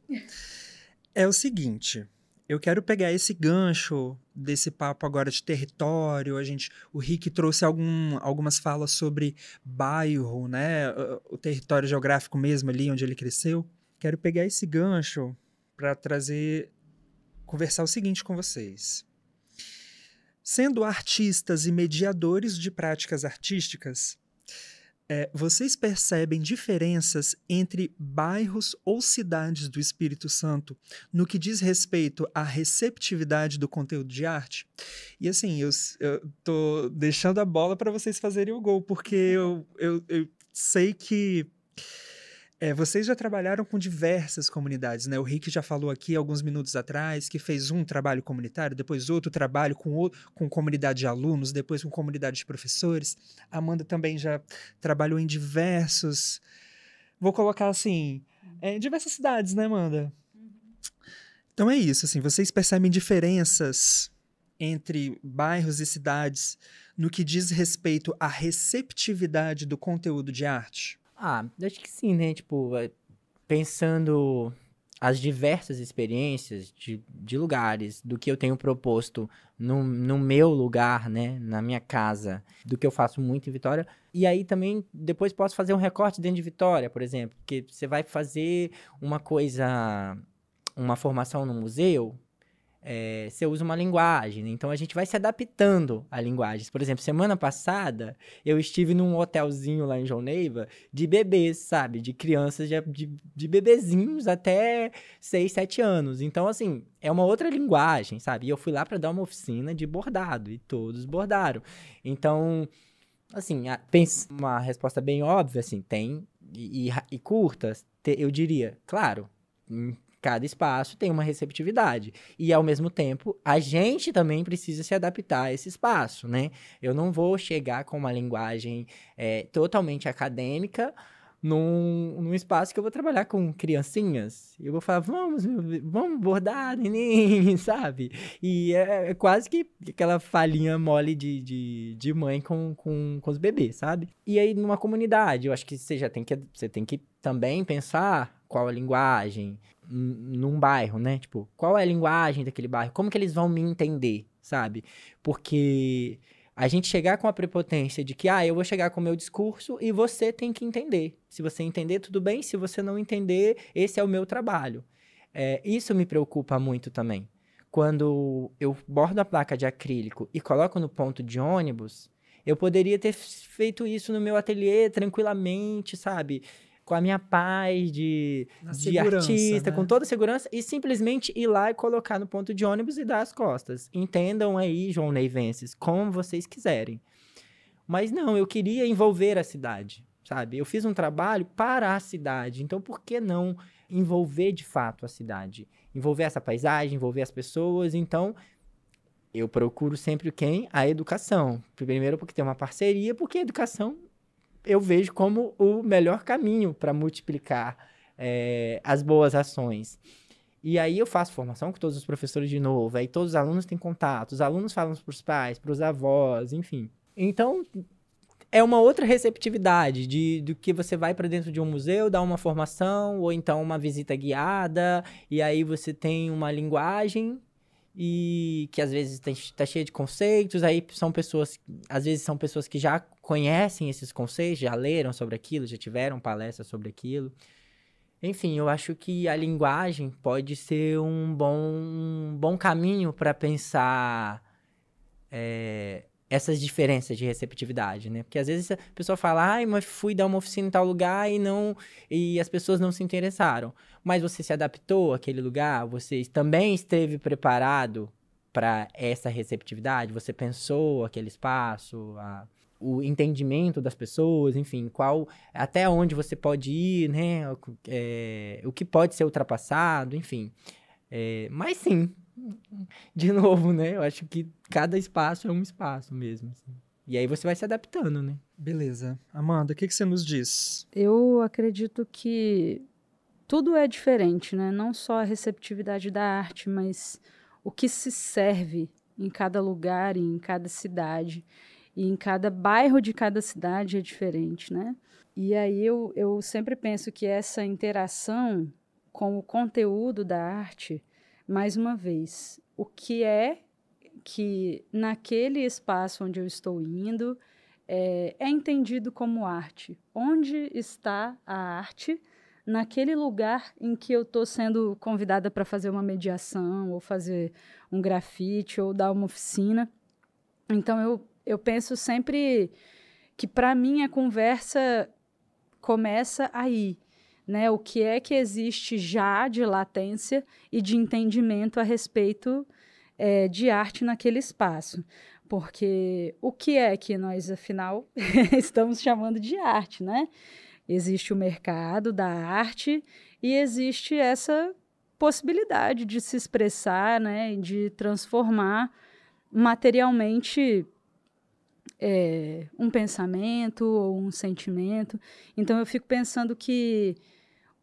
É o seguinte, eu quero pegar esse gancho desse papo agora de território. O Rick trouxe algumas falas sobre bairro, né, o território geográfico mesmo ali onde ele cresceu. Quero pegar esse gancho para conversar o seguinte com vocês. Sendo artistas e mediadores de práticas artísticas, vocês percebem diferenças entre bairros ou cidades do Espírito Santo no que diz respeito à receptividade do conteúdo de arte? E assim, eu tô deixando a bola para vocês fazerem o gol, porque eu sei que vocês já trabalharam com diversas comunidades, né? O Rick já falou aqui alguns minutos atrás que fez um trabalho comunitário, depois outro trabalho com comunidade de alunos, depois com comunidade de professores. A Amanda também já trabalhou em diversos... Vou colocar assim... em diversas cidades, né, Amanda? Então é isso, assim, vocês percebem diferenças entre bairros e cidades no que diz respeito à receptividade do conteúdo de arte? Eu acho que sim, né? Tipo, pensando as diversas experiências de lugares, do que eu tenho proposto no meu lugar, né? Na minha casa, do que eu faço muito em Vitória. E aí também, depois posso fazer um recorte dentro de Vitória, por exemplo. Porque você vai fazer uma formação no museu... você usa uma linguagem, né? Então a gente vai se adaptando a linguagens. Por exemplo, semana passada eu estive num hotelzinho lá em João Neiva de bebês, sabe? De crianças, de bebezinhos até 6, 7 anos. Então, assim, é uma outra linguagem, sabe? E eu fui lá para dar uma oficina de bordado e todos bordaram. Então, assim, uma resposta bem óbvia, assim, tem e curtas, eu diria, claro, em cada espaço tem uma receptividade. E, ao mesmo tempo, a gente também precisa se adaptar a esse espaço, né? Eu não vou chegar com uma linguagem totalmente acadêmica num espaço que eu vou trabalhar com criancinhas. Eu vou falar, vamos bordar, neném, sabe? E é quase que aquela falinha mole de mãe com os bebês, sabe? E aí, numa comunidade, eu acho que você tem que também pensar qual a linguagem num bairro, né? Tipo, qual é a linguagem daquele bairro? Como que eles vão me entender, sabe? Porque a gente chegar com a prepotência de que, eu vou chegar com o meu discurso e você tem que entender. Se você entender, tudo bem. Se você não entender, esse é o meu trabalho. Isso me preocupa muito também. Quando eu bordo a placa de acrílico e coloco no ponto de ônibus, eu poderia ter feito isso no meu ateliê tranquilamente, sabe? Com a minha paz de artista, né? Com toda a segurança, e simplesmente ir lá e colocar no ponto de ônibus e dar as costas. Entendam aí, João Neivenses, como vocês quiserem. Mas não, eu queria envolver a cidade, sabe? Eu fiz um trabalho para a cidade, então por que não envolver de fato a cidade? Envolver essa paisagem, envolver as pessoas, então eu procuro sempre quem? A educação. Primeiro porque tem uma parceria, porque a educação eu vejo como o melhor caminho para multiplicar as boas ações. E aí eu faço formação com todos os professores de novo, aí todos os alunos têm contato, os alunos falam para os pais, para os avós, enfim. Então, é uma outra receptividade do que você vai para dentro de um museu, dá uma formação, ou então uma visita guiada, e aí você tem uma linguagem e que às vezes está cheia de conceitos, aí às vezes são pessoas que já conhecem esses conceitos, já leram sobre aquilo, já tiveram palestras sobre aquilo. Enfim, eu acho que a linguagem pode ser um bom caminho para pensar essas diferenças de receptividade, né? Porque às vezes a pessoa fala, mas fui dar uma oficina em tal lugar e as pessoas não se interessaram. Mas você se adaptou àquele lugar? Você também esteve preparado para essa receptividade? Você pensou aquele espaço, o entendimento das pessoas, enfim, até onde você pode ir, né? O que pode ser ultrapassado, enfim. Mas sim, de novo, né? Eu acho que cada espaço é um espaço mesmo. Assim. E aí você vai se adaptando, né? Beleza. Amanda, o que você nos diz? Eu acredito que tudo é diferente, né? Não só a receptividade da arte, mas o que se serve em cada lugar e em cada cidade. E em cada bairro de cada cidade é diferente, né? E aí eu sempre penso que essa interação com o conteúdo da arte, mais uma vez, o que é que naquele espaço onde eu estou indo é entendido como arte? Onde está a arte naquele lugar em que eu estou sendo convidada para fazer uma mediação, ou fazer um grafite, ou dar uma oficina? Então, eu penso sempre que, para mim, a conversa começa aí, né? O que é que existe já de latência e de entendimento a respeito de arte naquele espaço? Porque o que é que nós, afinal, estamos chamando de arte, né? Existe o mercado da arte e existe essa possibilidade de se expressar, né? De transformar materialmente um pensamento ou um sentimento. Então, eu fico pensando que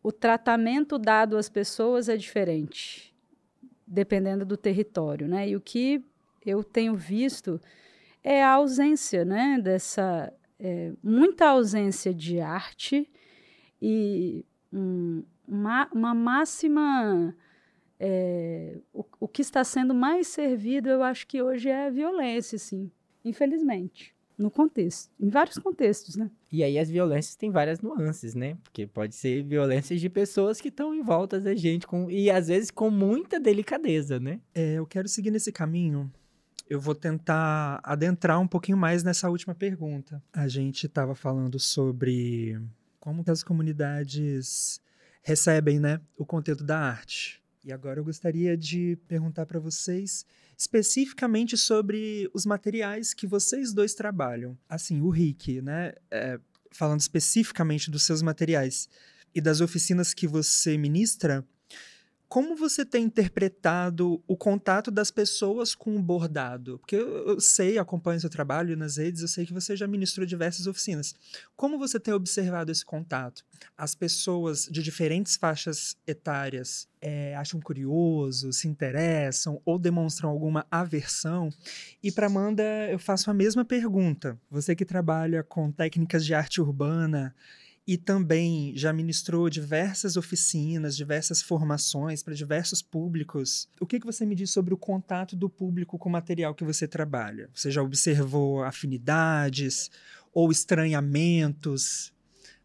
o tratamento dado às pessoas é diferente, dependendo do território, né? E o que eu tenho visto é a ausência, né? Muita ausência de arte e uma máxima... o que está sendo mais servido, eu acho que hoje é a violência, sim. Infelizmente, em vários contextos, né? E aí as violências têm várias nuances, né? Porque pode ser violências de pessoas que estão em volta da gente, e às vezes com muita delicadeza, né? Eu quero seguir nesse caminho. Eu vou tentar adentrar um pouquinho mais nessa última pergunta. A gente estava falando sobre como que as comunidades recebem, né, o conteúdo da arte. E agora eu gostaria de perguntar para vocês especificamente sobre os materiais que vocês dois trabalham. Assim, o Rick, né? falando especificamente dos seus materiais e das oficinas que você ministra, como você tem interpretado o contato das pessoas com o bordado? Porque eu sei, acompanho seu trabalho nas redes, eu sei que você já ministrou diversas oficinas. Como você tem observado esse contato? As pessoas de diferentes faixas etárias acham curioso, se interessam ou demonstram alguma aversão? E para Amanda, eu faço a mesma pergunta. Você que trabalha com técnicas de arte urbana, e também já ministrou diversas oficinas, diversas formações para diversos públicos. O que você me diz sobre o contato do público com o material que você trabalha? Você já observou afinidades ou estranhamentos?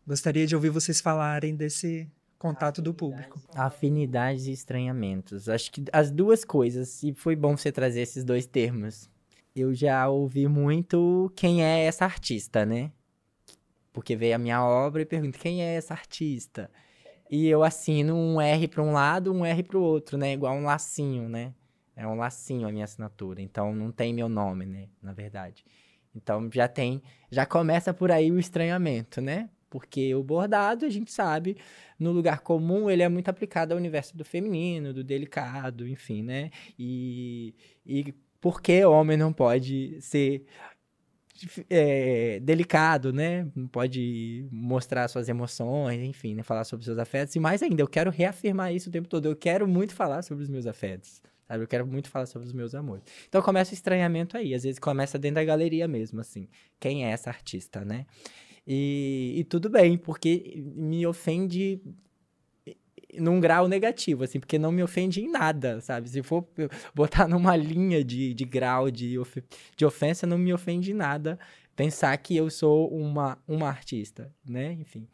Gostaria de ouvir vocês falarem desse contato do público. Afinidades e estranhamentos. Acho que as duas coisas, e foi bom você trazer esses dois termos. Eu já ouvi muito quem é essa artista, né? Porque veio a minha obra e pergunta, quem é essa artista? E eu assino um R para um lado, um R para o outro, né? Igual um lacinho, né? É um lacinho a minha assinatura. Então, não tem meu nome, né? Na verdade. Então, já começa por aí o estranhamento, né? Porque o bordado, a gente sabe, no lugar comum, ele é muito aplicado ao universo do feminino, do delicado, enfim, né? E por que homem não pode ser... delicado, né? Não pode mostrar suas emoções, enfim, né? Falar sobre seus afetos. E mais ainda, eu quero reafirmar isso o tempo todo. Eu quero muito falar sobre os meus afetos, sabe? Eu quero muito falar sobre os meus amores. Então começa o estranhamento aí. Às vezes começa dentro da galeria mesmo, assim. Quem é essa artista, né? E tudo bem, porque me ofende num grau negativo, assim, porque não me ofende em nada, sabe? Se for botar numa linha de grau de ofensa, não me ofende em nada pensar que eu sou uma artista, né? Enfim.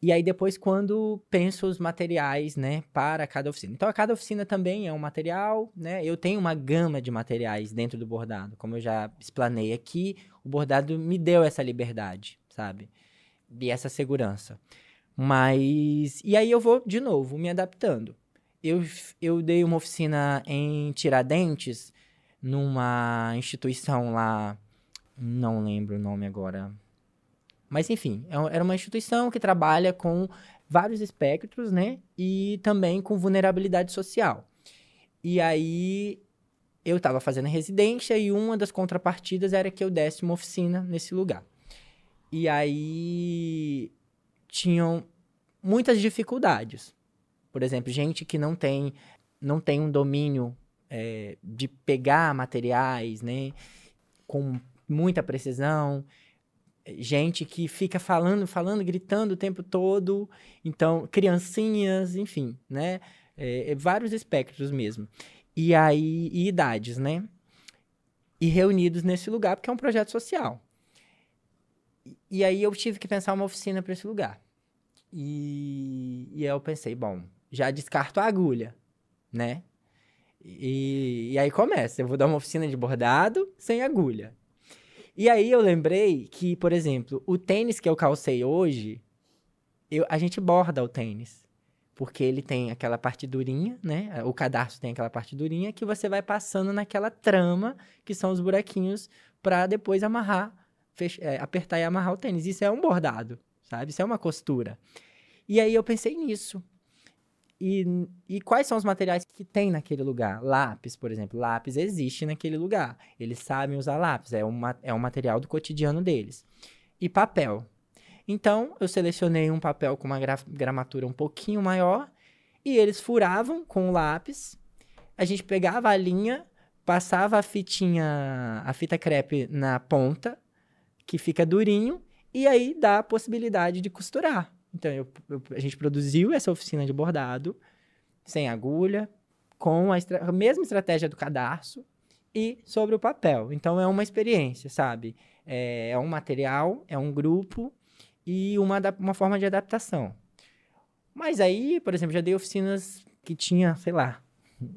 E aí depois, quando penso os materiais, né, para cada oficina. Então, cada oficina também é um material, né? Eu tenho uma gama de materiais dentro do bordado. Como eu já explanei aqui, o bordado me deu essa liberdade, sabe? E essa segurança. Mas... E aí eu vou, de novo, me adaptando. Eu dei uma oficina em Tiradentes, numa instituição lá... Não lembro o nome agora. Mas, enfim, era uma instituição que trabalha com vários espectros, né? E também com vulnerabilidade social. E aí, eu estava fazendo residência e uma das contrapartidas era que eu desse uma oficina nesse lugar. E aí... tinham muitas dificuldades. Por exemplo, gente que não tem um domínio de pegar materiais, né, com muita precisão. Gente que fica falando, gritando o tempo todo. Então, criancinhas, enfim, né? Vários espectros mesmo. E aí, e idades, né? E reunidos nesse lugar, porque é um projeto social. E aí eu tive que pensar uma oficina para esse lugar. E aí eu pensei, bom, já descarto a agulha, né? E aí começa, eu vou dar uma oficina de bordado sem agulha. E aí eu lembrei que, por exemplo, o tênis que eu calcei hoje, a gente borda o tênis. Porque ele tem aquela parte durinha, né? O cadarço tem aquela parte durinha que você vai passando naquela trama, que são os buraquinhos, para depois amarrar, apertar e amarrar o tênis. Isso é um bordado, sabe? Isso é uma costura. E aí eu pensei nisso. E quais são os materiais que tem naquele lugar? Lápis, por exemplo. Lápis existe naquele lugar. Eles sabem usar lápis. É um material do cotidiano deles. E papel. Então, eu selecionei um papel com uma gramatura um pouquinho maior. E eles furavam com o lápis. A gente pegava a linha, passava a fita crepe na ponta, que fica durinho. E aí dá a possibilidade de costurar. Então, a gente produziu essa oficina de bordado, sem agulha, com a mesma estratégia do cadarço e sobre o papel. Então, é uma experiência, sabe? É um material, é um grupo e uma forma de adaptação. Mas aí, por exemplo, já dei oficinas que tinha, sei lá,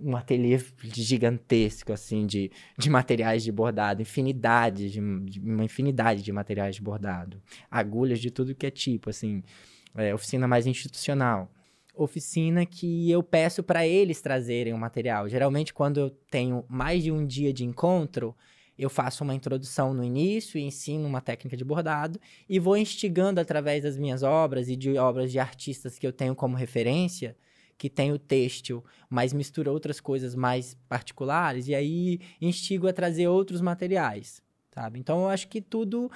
um ateliê gigantesco, assim, de materiais de bordado, uma infinidade de materiais de bordado. Agulhas de tudo que é tipo, assim... oficina mais institucional. Oficina que eu peço para eles trazerem o material. Geralmente, quando eu tenho mais de um dia de encontro, eu faço uma introdução no início, ensino uma técnica de bordado e vou instigando através das minhas obras e de obras de artistas que eu tenho como referência, que tem o têxtil, mas mistura outras coisas mais particulares, e aí instigo a trazer outros materiais, sabe? Então, eu acho que tudo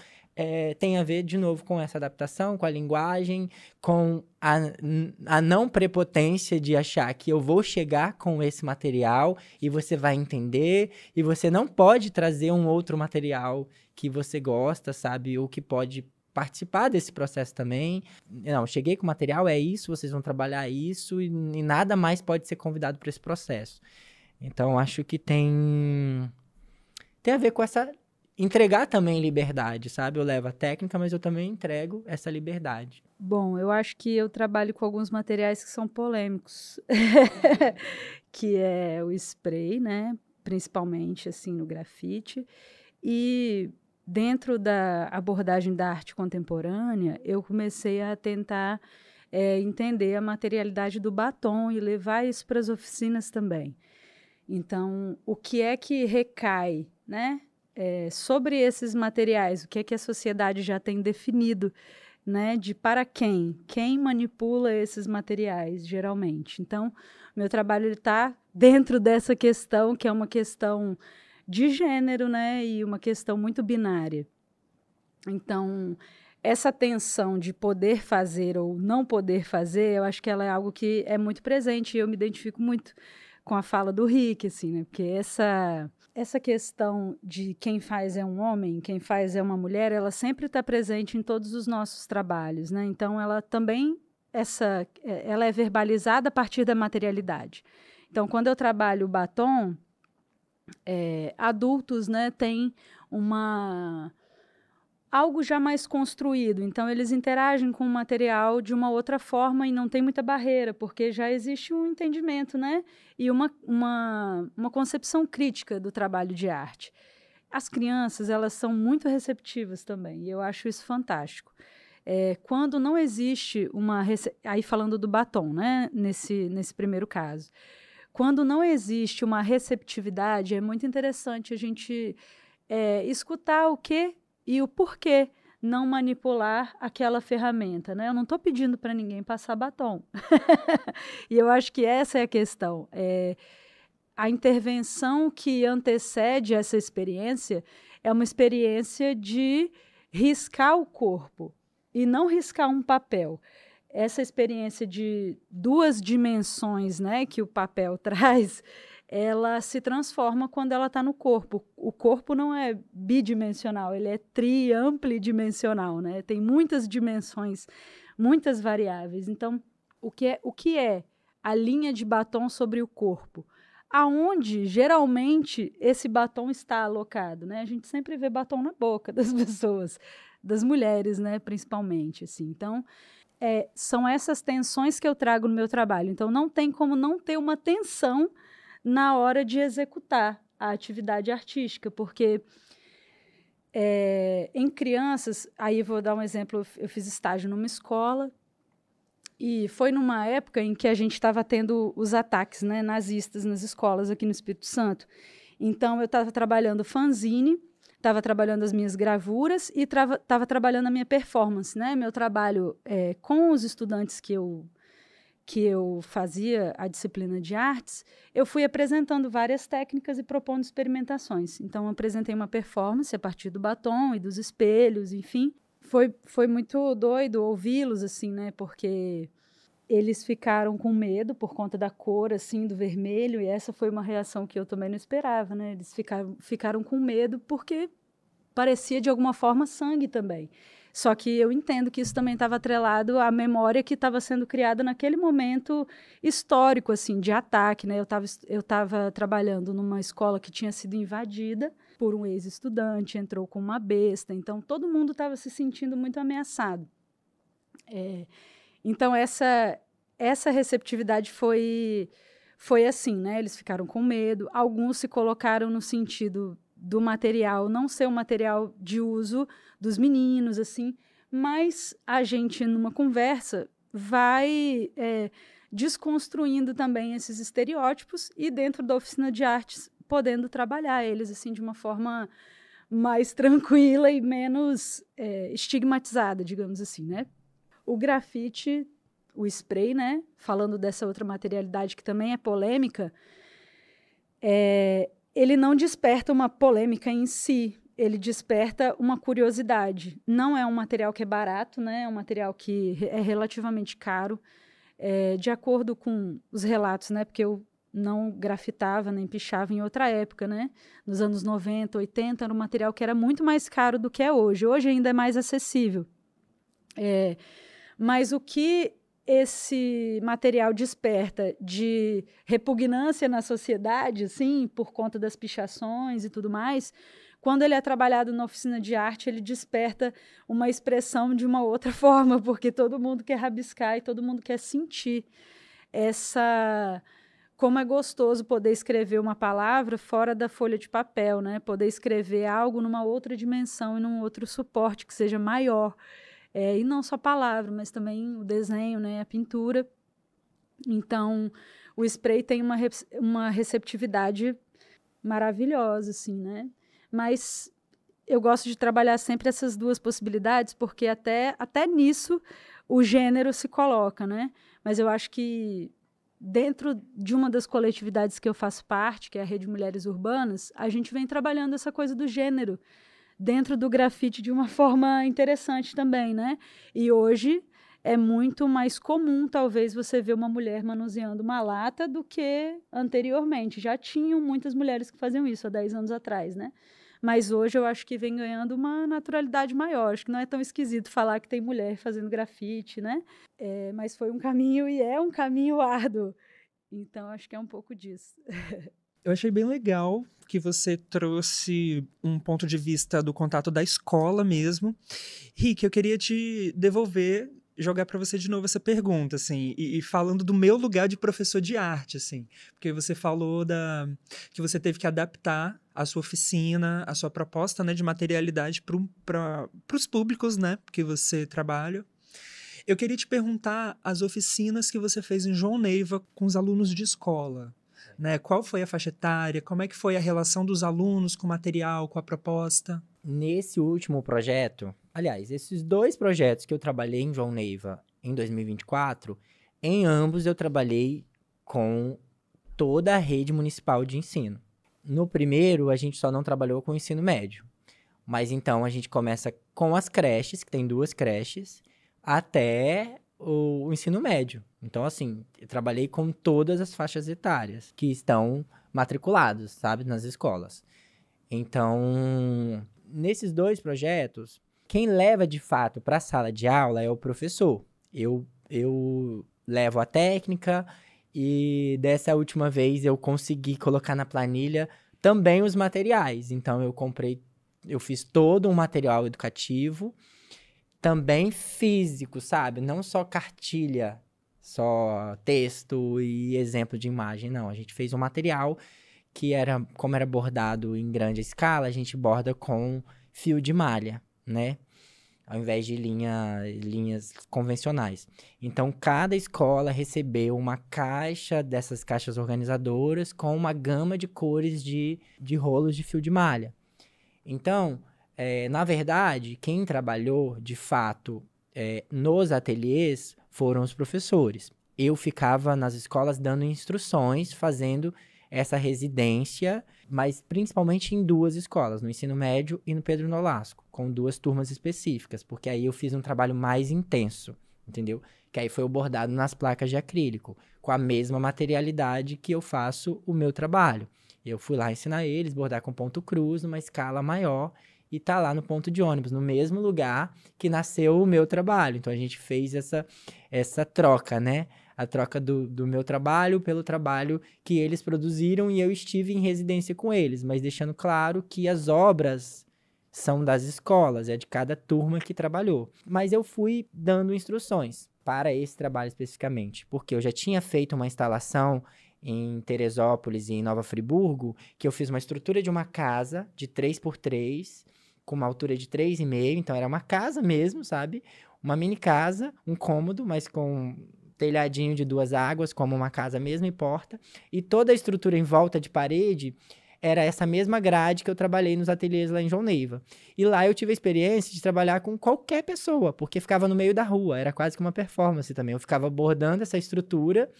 tem a ver, de novo, com essa adaptação, com a linguagem, com a não prepotência de achar que eu vou chegar com esse material e você vai entender, e você não pode trazer um outro material que você gosta, sabe? Ou que pode participar desse processo também. Não, cheguei com o material, é isso, vocês vão trabalhar isso e nada mais pode ser convidado para esse processo. Então, acho que tem a ver com essa... entregar também liberdade, sabe? Eu levo a técnica, mas eu também entrego essa liberdade. Bom, eu acho que eu trabalho com alguns materiais que são polêmicos, que é o spray, né? Principalmente, assim, no grafite. E dentro da abordagem da arte contemporânea, eu comecei a tentar entender a materialidade do batom e levar isso para as oficinas também. Então, o que é que recai, né? Sobre esses materiais, o que é que a sociedade já tem definido, né, de para quem manipula esses materiais, geralmente. Então, meu trabalho está dentro dessa questão, que é uma questão de gênero, né, e uma questão muito binária. Então, essa tensão de poder fazer ou não poder fazer, eu acho que ela é algo que é muito presente, e eu me identifico muito com a fala do Rick, assim, né, porque essa questão de quem faz é um homem, quem faz é uma mulher, ela sempre está presente em todos os nossos trabalhos, né? Então, ela também, ela é verbalizada a partir da materialidade. Então, quando eu trabalho o batom, adultos, né, têm algo já mais construído, então eles interagem com o material de uma outra forma e não tem muita barreira, porque já existe um entendimento, né? E uma concepção crítica do trabalho de arte. As crianças, elas são muito receptivas também, e eu acho isso fantástico. Quando não existe aí falando do batom, né? Nesse primeiro caso. Quando não existe uma receptividade, é muito interessante a gente escutar o que e o porquê não manipular aquela ferramenta, né? Eu não estou pedindo para ninguém passar batom. E eu acho que essa é a questão. A intervenção que antecede essa experiência é uma experiência de riscar o corpo e não riscar um papel. Essa experiência de 2 dimensões, né, que o papel traz, ela se transforma quando ela está no corpo. O corpo não é bidimensional, ele é amplidimensional, né? Tem muitas dimensões, muitas variáveis. Então, o que é a linha de batom sobre o corpo? Aonde, geralmente, esse batom está alocado, né? A gente sempre vê batom na boca das pessoas, das mulheres, né, principalmente, assim. Então, são essas tensões que eu trago no meu trabalho. Então, não tem como não ter uma tensão na hora de executar a atividade artística, porque em crianças, aí vou dar um exemplo, eu fiz estágio numa escola e foi numa época em que a gente estava tendo os ataques, né, nazistas nas escolas aqui no Espírito Santo. Então, eu estava trabalhando fanzine, estava trabalhando as minhas gravuras e estava trabalhando a minha performance, né? Meu trabalho com os estudantes que eu fazia a disciplina de artes, eu fui apresentando várias técnicas e propondo experimentações. Então, eu apresentei uma performance a partir do batom e dos espelhos, enfim. Foi muito doido ouvi-los, assim, né? Porque eles ficaram com medo por conta da cor, assim, do vermelho, e essa foi uma reação que eu também não esperava, né? Eles ficaram com medo porque parecia, de alguma forma, sangue também. Só que eu entendo que isso também estava atrelado à memória que estava sendo criada naquele momento histórico, assim, de ataque, né? Eu estava trabalhando numa escola que tinha sido invadida por um ex-estudante, entrou com uma besta, então todo mundo estava se sentindo muito ameaçado. Então, essa receptividade foi assim, né? Eles ficaram com medo, alguns se colocaram no sentido do material não ser um material de uso dos meninos, assim, mas a gente, numa conversa, vai desconstruindo também esses estereótipos e dentro da oficina de artes podendo trabalhar eles assim de uma forma mais tranquila e menos estigmatizada, digamos assim, né? O grafite, o spray, né? Falando dessa outra materialidade que também é polêmica, ele não desperta uma polêmica em si, ele desperta uma curiosidade. Não é um material que é barato, né? É um material que é relativamente caro, de acordo com os relatos, né? Porque eu não grafitava nem pichava em outra época, né? Nos anos 90, 80, era um material que era muito mais caro do que é hoje. Hoje ainda é mais acessível. Mas o que esse material desperta de repugnância na sociedade, assim, por conta das pichações e tudo mais, quando ele é trabalhado na oficina de arte, ele desperta uma expressão de uma outra forma, porque todo mundo quer rabiscar e todo mundo quer sentir como é gostoso poder escrever uma palavra fora da folha de papel, né? Poder escrever algo numa outra dimensão e num outro suporte que seja maior. E não só a palavra, mas também o desenho, né? A pintura. Então, o spray tem uma receptividade maravilhosa, assim, né? Mas eu gosto de trabalhar sempre essas duas possibilidades, porque até nisso o gênero se coloca, né? Mas eu acho que dentro de uma das coletividades que eu faço parte, que é a Rede Mulheres Urbanas, a gente vem trabalhando essa coisa do gênero dentro do grafite de uma forma interessante também, né? E hoje é muito mais comum, talvez, você ver uma mulher manuseando uma lata do que anteriormente. Já tinham muitas mulheres que faziam isso há 10 anos atrás, né? Mas hoje eu acho que vem ganhando uma naturalidade maior. Acho que não é tão esquisito falar que tem mulher fazendo grafite, né? Mas foi um caminho e é um caminho árduo. Então, acho que é um pouco disso. Eu achei bem legal que você trouxe um ponto de vista do contato da escola mesmo. Rick, eu queria te jogar para você de novo essa pergunta, assim, e falando do meu lugar de professor de arte, assim, porque você falou que você teve que adaptar a sua oficina, a sua proposta, né, de materialidade para os públicos, né, que você trabalha. Eu queria te perguntar as oficinas que você fez em João Neiva com os alunos de escola, né? Qual foi a faixa etária? Como é que foi a relação dos alunos com o material, com a proposta? Nesse último projeto, aliás, esses 2 projetos que eu trabalhei em João Neiva em 2024, em ambos eu trabalhei com toda a rede municipal de ensino. No primeiro, a gente só não trabalhou com o ensino médio. Mas então a gente começa com as creches, que tem 2 creches, até o ensino médio. Então, assim, eu trabalhei com todas as faixas etárias que estão matriculados, sabe, nas escolas. Então, nesses 2 projetos, quem leva de fato para a sala de aula é o professor. Eu levo a técnica e dessa última vez eu consegui colocar na planilha também os materiais. Então, eu fiz todo um material educativo, também físico, sabe? Não só cartilha, só texto e exemplo de imagem, não. A gente fez um material que como era bordado em grande escala, a gente borda com fio de malha, né? Ao invés de linhas convencionais. Então, cada escola recebeu uma caixa dessas caixas organizadoras com uma gama de cores de rolos de fio de malha. Então, na verdade, quem trabalhou, de fato, nos ateliês foram os professores. Eu ficava nas escolas dando instruções, fazendo essa residência, mas principalmente em 2 escolas, no ensino médio e no Pedro Nolasco, com 2 turmas específicas, porque aí eu fiz um trabalho mais intenso, entendeu? Que aí foi o bordado nas placas de acrílico, com a mesma materialidade que eu faço o meu trabalho. Eu fui lá ensinar eles, bordar com ponto cruz, numa escala maior, e tá lá no ponto de ônibus, no mesmo lugar que nasceu o meu trabalho. Então, a gente fez essa troca, né? A troca do meu trabalho pelo trabalho que eles produziram e eu estive em residência com eles, mas deixando claro que as obras são das escolas, é de cada turma que trabalhou. Mas eu fui dando instruções para esse trabalho especificamente, porque eu já tinha feito uma instalação em Teresópolis e em Nova Friburgo, que eu fiz uma estrutura de uma casa de 3x3, com uma altura de 3,5, então era uma casa mesmo, sabe? Uma mini casa, um cômodo, mas com telhadinho de 2 águas, como uma casa mesmo e porta. E toda a estrutura em volta de parede era essa mesma grade que eu trabalhei nos ateliês lá em João Neiva. E lá eu tive a experiência de trabalhar com qualquer pessoa, porque ficava no meio da rua, era quase que uma performance também. Eu ficava bordando essa estrutura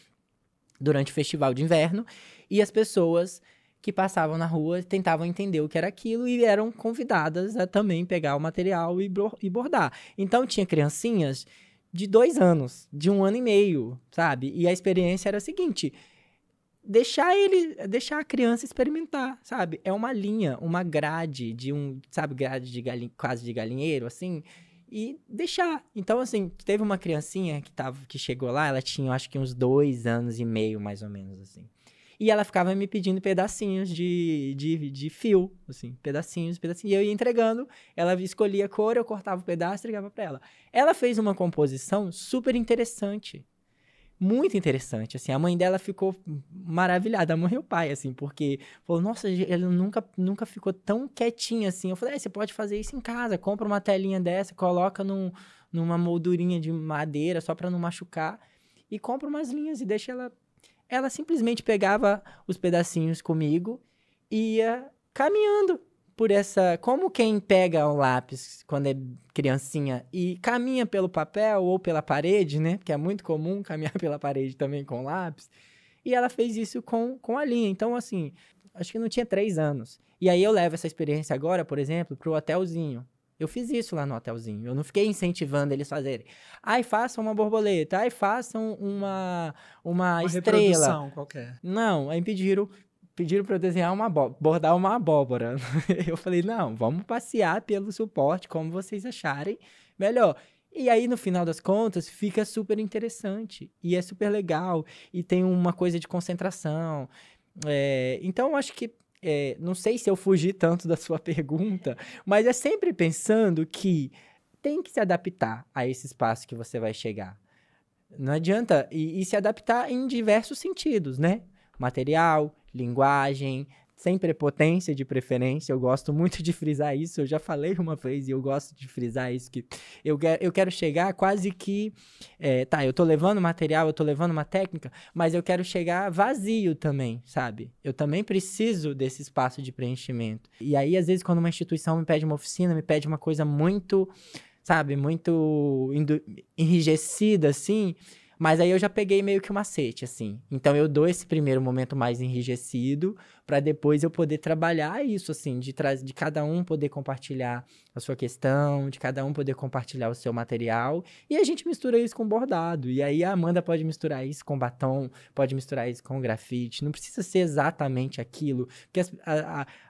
durante o festival de inverno, e as pessoas que passavam na rua tentavam entender o que era aquilo e eram convidadas a também pegar o material e bordar. Então, tinha criancinhas de 2 anos, de 1 ano e meio, sabe? E a experiência era a seguinte: deixar a criança experimentar, sabe? É uma linha, uma grade sabe, grade de quase de galinheiro, assim, e deixar. Então, assim, teve uma criancinha que chegou lá, ela tinha, acho que uns 2 anos e meio, mais ou menos, assim. E ela ficava me pedindo pedacinhos de fio, assim, pedacinhos. E eu ia entregando, ela escolhia a cor, eu cortava o pedaço e entregava pra ela. Ela fez uma composição super interessante. Muito interessante, assim, a mãe dela ficou maravilhada, a mãe e o pai, assim, porque falou, nossa, ela nunca ficou tão quietinha, assim. Eu falei, você pode fazer isso em casa, compra uma telinha dessa, coloca numa moldurinha de madeira, só pra não machucar, e compra umas linhas e deixa ela simplesmente pegava os pedacinhos comigo e ia caminhando por essa... Como quem pega um lápis quando é criancinha e caminha pelo papel ou pela parede, né? Porque é muito comum caminhar pela parede também com lápis. E ela fez isso com a linha. Então, assim, acho que não tinha 3 anos. E aí eu levo essa experiência agora, por exemplo, pro hotelzinho. Eu fiz isso lá no hotelzinho. Eu não fiquei incentivando eles a fazerem. Ai, façam uma borboleta. Ai, façam uma estrela. Reprodução qualquer. Não, aí pediram para eu desenhar bordar uma abóbora. Eu falei, não, vamos passear pelo suporte, como vocês acharem melhor. E aí, no final das contas, fica super interessante. E é super legal. E tem uma coisa de concentração. Então, eu acho que não sei se eu fugi tanto da sua pergunta, mas é sempre pensando que tem que se adaptar a esse espaço que você vai chegar. Não adianta, e se adaptar em diversos sentidos, né? Material, linguagem, sem prepotência de preferência. Eu gosto muito de frisar isso, eu já falei uma vez e eu gosto de frisar isso, que eu quero chegar quase que... eu tô levando material, eu tô levando uma técnica, mas eu quero chegar vazio também, sabe? Eu também preciso desse espaço de preenchimento. E aí, às vezes, quando uma instituição me pede uma oficina, me pede uma coisa muito, sabe, muito enrijecida, assim... Mas aí eu já peguei meio que um macete, assim. Então eu dou esse primeiro momento mais enrijecido para depois eu poder trabalhar isso, assim, de cada um poder compartilhar a sua questão, de cada um poder compartilhar o seu material. E a gente mistura isso com bordado. E aí a Amanda pode misturar isso com batom, pode misturar isso com grafite. Não precisa ser exatamente aquilo, porque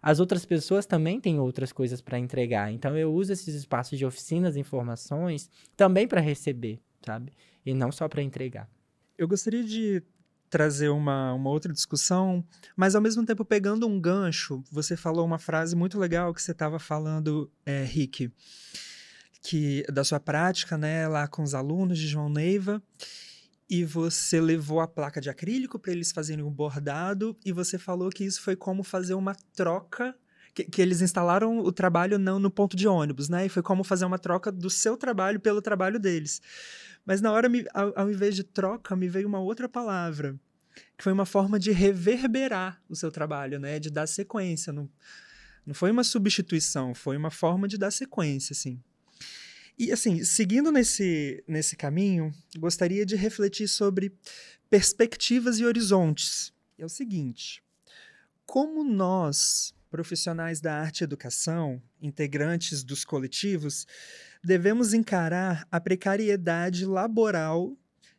as outras pessoas também têm outras coisas para entregar. Então eu uso esses espaços de oficinas, informações, também para receber, sabe? E não só para entregar. Eu gostaria de trazer uma outra discussão, mas ao mesmo tempo pegando um gancho, você falou uma frase muito legal que você estava falando, Rick, que da sua prática, né, lá com os alunos de João Neiva, e você levou a placa de acrílico para eles fazerem um bordado, e você falou que isso foi como fazer uma troca, que eles instalaram o trabalho não no ponto de ônibus, né, e foi como fazer uma troca do seu trabalho pelo trabalho deles. Mas na hora, ao invés de troca, me veio uma outra palavra, que foi uma forma de reverberar o seu trabalho, né? De dar sequência. Não foi uma substituição, foi uma forma de dar sequência, assim. E, assim, seguindo nesse caminho, gostaria de refletir sobre perspectivas e horizontes. É o seguinte, como nós, profissionais da arte e educação, integrantes dos coletivos, devemos encarar a precariedade laboral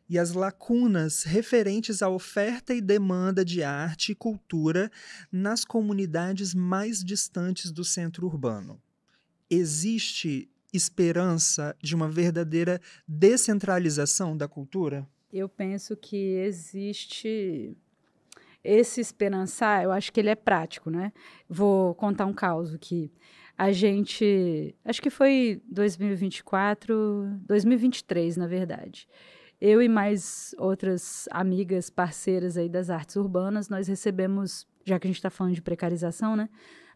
e as lacunas referentes à oferta e demanda de arte e cultura nas comunidades mais distantes do centro urbano. Existe esperança de uma verdadeira descentralização da cultura? Eu penso que existe esse esperançar, eu acho que ele é prático, né? Vou contar um caso aqui. A gente, acho que foi 2023, na verdade. Eu e mais outras amigas, parceiras aí das artes urbanas, nós recebemos, já que a gente está falando de precarização, né?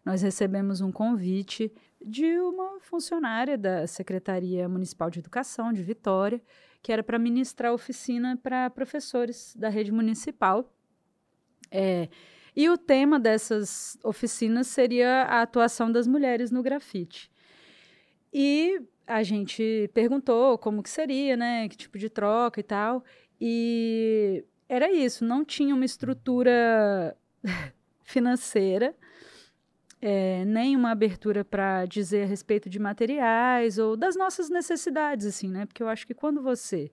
Nós recebemos um convite de uma funcionária da Secretaria Municipal de Educação de Vitória, que era para ministrar oficina para professores da rede municipal. E o tema dessas oficinas seria a atuação das mulheres no grafite. E a gente perguntou como que seria, né? Que tipo de troca e tal. E era isso, não tinha uma estrutura financeira, nem uma abertura para dizer a respeito de materiais ou das nossas necessidades, assim, né? Porque eu acho que quando você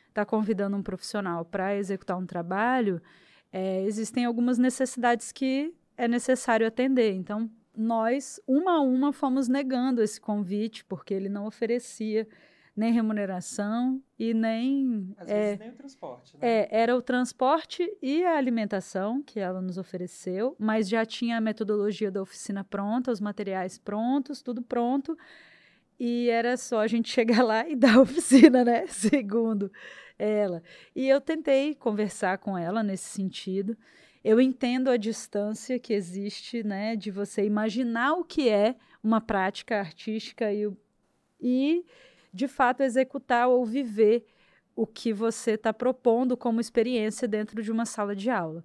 está convidando um profissional para executar um trabalho, existem algumas necessidades que é necessário atender. Então, nós, uma a uma, fomos negando esse convite, porque ele não oferecia nem remuneração e nem... Às vezes nem o transporte, né? Era o transporte e a alimentação que ela nos ofereceu, mas já tinha a metodologia da oficina pronta, os materiais prontos, tudo pronto, e era só a gente chegar lá e dar a oficina, né? Segundo ela. E eu tentei conversar com ela nesse sentido. Eu entendo a distância que existe, né, de você imaginar o que é uma prática artística e de fato, executar ou viver o que você está propondo como experiência dentro de uma sala de aula.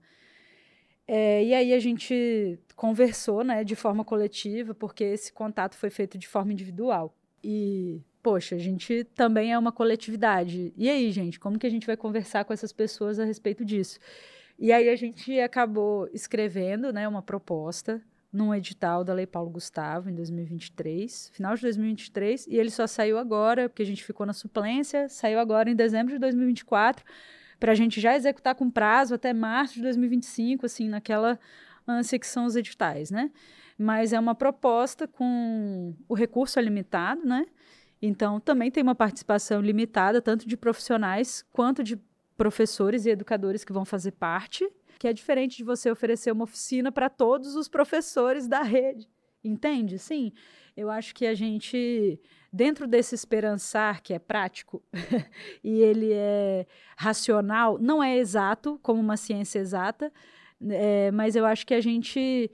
E aí a gente conversou, né, de forma coletiva, porque esse contato foi feito de forma individual. E, poxa, a gente também é uma coletividade. E aí, gente, como que a gente vai conversar com essas pessoas a respeito disso? E aí a gente acabou escrevendo, né, uma proposta num edital da Lei Paulo Gustavo, em 2023, final de 2023, e ele só saiu agora, porque a gente ficou na suplência, saiu agora em dezembro de 2024, para a gente já executar com prazo até março de 2025, assim, naquela ânsia que são os editais, né? Mas é uma proposta com o recurso é limitado, né? Então, também tem uma participação limitada, tanto de profissionais quanto de professores e educadores que vão fazer parte, que é diferente de você oferecer uma oficina para todos os professores da rede, entende? Sim, eu acho que a gente, dentro desse esperançar que é prático e ele é racional, não é exato, como uma ciência exata, mas eu acho que a gente,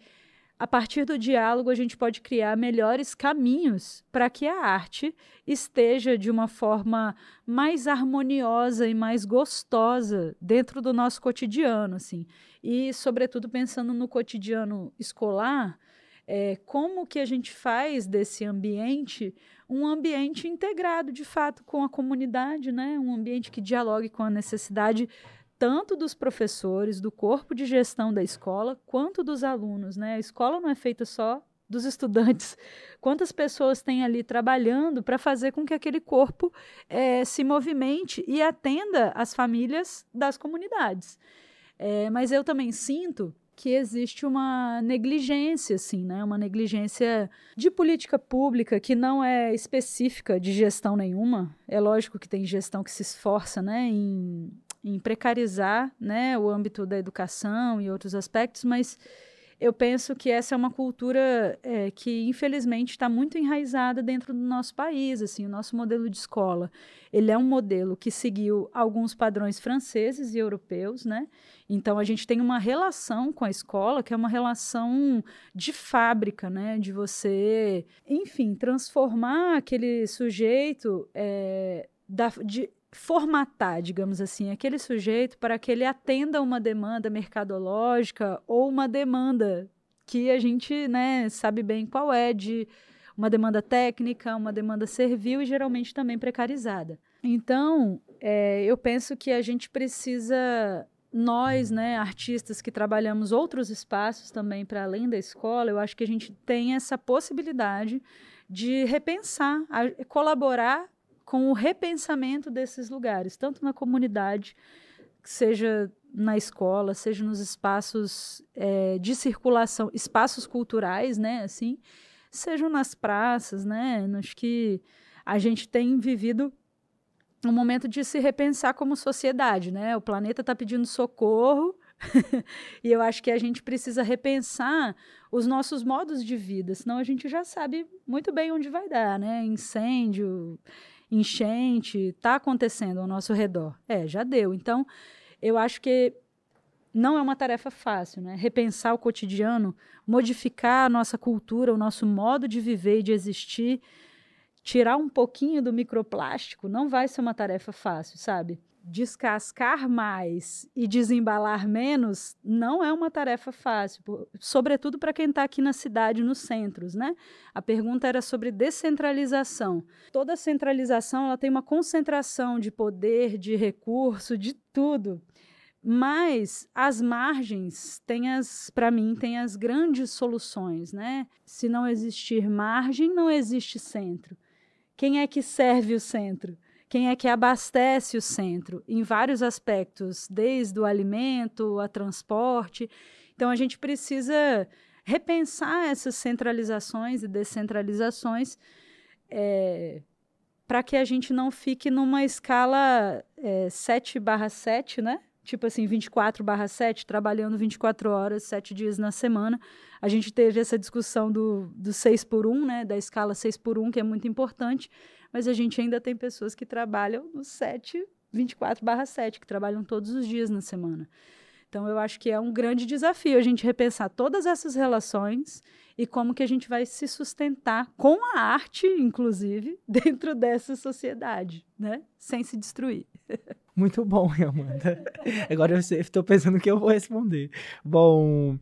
a partir do diálogo, a gente pode criar melhores caminhos para que a arte esteja de uma forma mais harmoniosa e mais gostosa dentro do nosso cotidiano, assim. E, sobretudo, pensando no cotidiano escolar, como que a gente faz desse ambiente um ambiente integrado, de fato, com a comunidade, né? Um ambiente que dialogue com a necessidade tanto dos professores, do corpo de gestão da escola, quanto dos alunos, né? A escola não é feita só dos estudantes. Quantas pessoas tem ali trabalhando para fazer com que aquele corpo se movimente e atenda as famílias das comunidades. Mas eu também sinto que existe uma negligência, assim, né? Uma negligência de política pública que não é específica de gestão nenhuma. É lógico que tem gestão que se esforça, né, em precarizar, né, o âmbito da educação e outros aspectos, mas eu penso que essa é uma cultura que, infelizmente, está muito enraizada dentro do nosso país. Assim, o nosso modelo de escola, ele é um modelo que seguiu alguns padrões franceses e europeus, né? Então, a gente tem uma relação com a escola que é uma relação de fábrica, né? De você, enfim, transformar aquele sujeito formatar, digamos assim, aquele sujeito para que ele atenda uma demanda mercadológica ou uma demanda que a gente, né, sabe bem qual é, de uma demanda técnica, uma demanda servil e geralmente também precarizada. Então, eu penso que a gente precisa, nós, né, artistas que trabalhamos outros espaços também para além da escola, eu acho que a gente tem essa possibilidade de repensar, colaborar com o repensamento desses lugares, tanto na comunidade, seja na escola, seja nos espaços de circulação, espaços culturais, né, assim, sejam nas praças, né, acho que a gente tem vivido um momento de se repensar como sociedade, né, o planeta está pedindo socorro, e eu acho que a gente precisa repensar os nossos modos de vida, senão a gente já sabe muito bem onde vai dar, né, incêndio, enchente, está acontecendo ao nosso redor. Já deu. Então, eu acho que não é uma tarefa fácil, né? Repensar o cotidiano, modificar a nossa cultura, o nosso modo de viver e de existir, tirar um pouquinho do microplástico, não vai ser uma tarefa fácil, sabe? descascar mais e desembalar menos não é uma tarefa fácil, sobretudo para quem está aqui na cidade, nos centros, né? A pergunta era sobre descentralização. Toda centralização ela tem uma concentração de poder, de recurso, de tudo. Mas as margens, para mim, têm as grandes soluções, né? Se não existir margem, não existe centro. Quem é que serve o centro? Quem é que abastece o centro? Em vários aspectos, desde o alimento, a transporte. Então, a gente precisa repensar essas centralizações e descentralizações para que a gente não fique numa escala 7/7, né? Tipo assim, 24/7, trabalhando 24 horas, 7 dias na semana. A gente teve essa discussão do 6x1, né? Da escala 6x1, que é muito importante, mas a gente ainda tem pessoas que trabalham no 24/7, que trabalham todos os dias na semana. Então, eu acho que é um grande desafio a gente repensar todas essas relações e como que a gente vai se sustentar com a arte, inclusive, dentro dessa sociedade, né? Sem se destruir. Muito bom, Amanda. Agora eu estou pensando o que eu vou responder. Bom,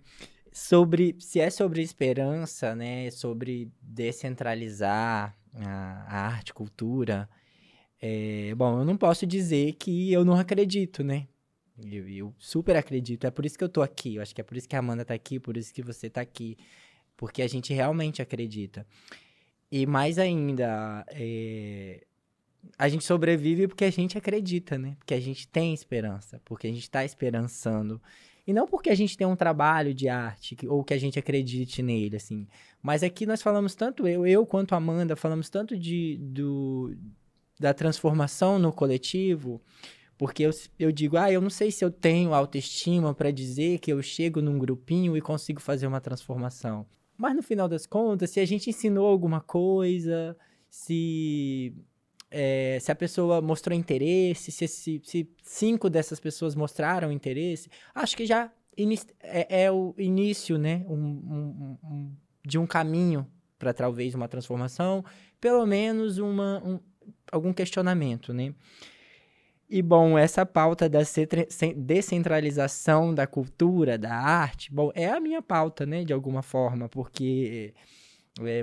se é sobre esperança, né? Sobre descentralizar a arte, cultura. Bom, eu não posso dizer que eu não acredito, né? Eu super acredito. É por isso que eu tô aqui. Eu acho que é por isso que a Amanda tá aqui, por isso que você tá aqui. Porque a gente realmente acredita. E mais ainda, a gente sobrevive porque a gente acredita, né? Porque a gente tem esperança, porque a gente tá esperançando. E não porque a gente tem um trabalho de arte, ou que a gente acredite nele, assim. Mas aqui nós falamos tanto, eu quanto a Amanda, falamos tanto da transformação no coletivo, porque eu digo, eu não sei se eu tenho autoestima para dizer que eu chego num grupinho e consigo fazer uma transformação. Mas no final das contas, se a gente ensinou alguma coisa, se a pessoa mostrou interesse, se 5 dessas pessoas mostraram interesse, acho que já é o início, né, de um caminho para talvez uma transformação, pelo menos algum questionamento, né? E, bom, essa pauta da descentralização da cultura, da arte, bom, é a minha pauta, né, de alguma forma, porque,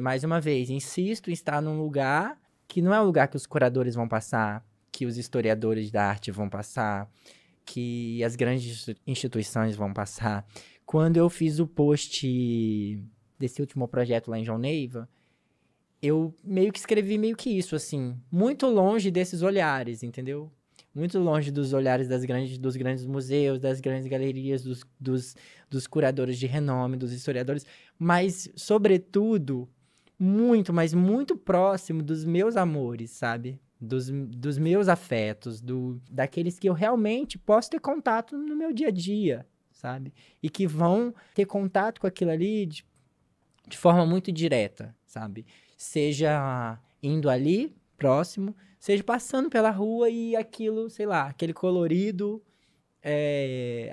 mais uma vez, insisto em estar num lugar que não é o lugar que os curadores vão passar, que os historiadores da arte vão passar, que as grandes instituições vão passar. Quando eu fiz o post desse último projeto lá em João Neiva, eu meio que escrevi meio que isso, assim, muito longe desses olhares, entendeu? Muito longe dos olhares dos grandes museus, das grandes galerias, dos curadores de renome, dos historiadores, mas, sobretudo, muito, mas muito próximo dos meus amores, sabe? Dos meus afetos, daqueles que eu realmente posso ter contato no meu dia a dia, sabe? E que vão ter contato com aquilo ali de forma muito direta, sabe? Seja indo ali, próximo, seja passando pela rua e aquilo, sei lá, aquele colorido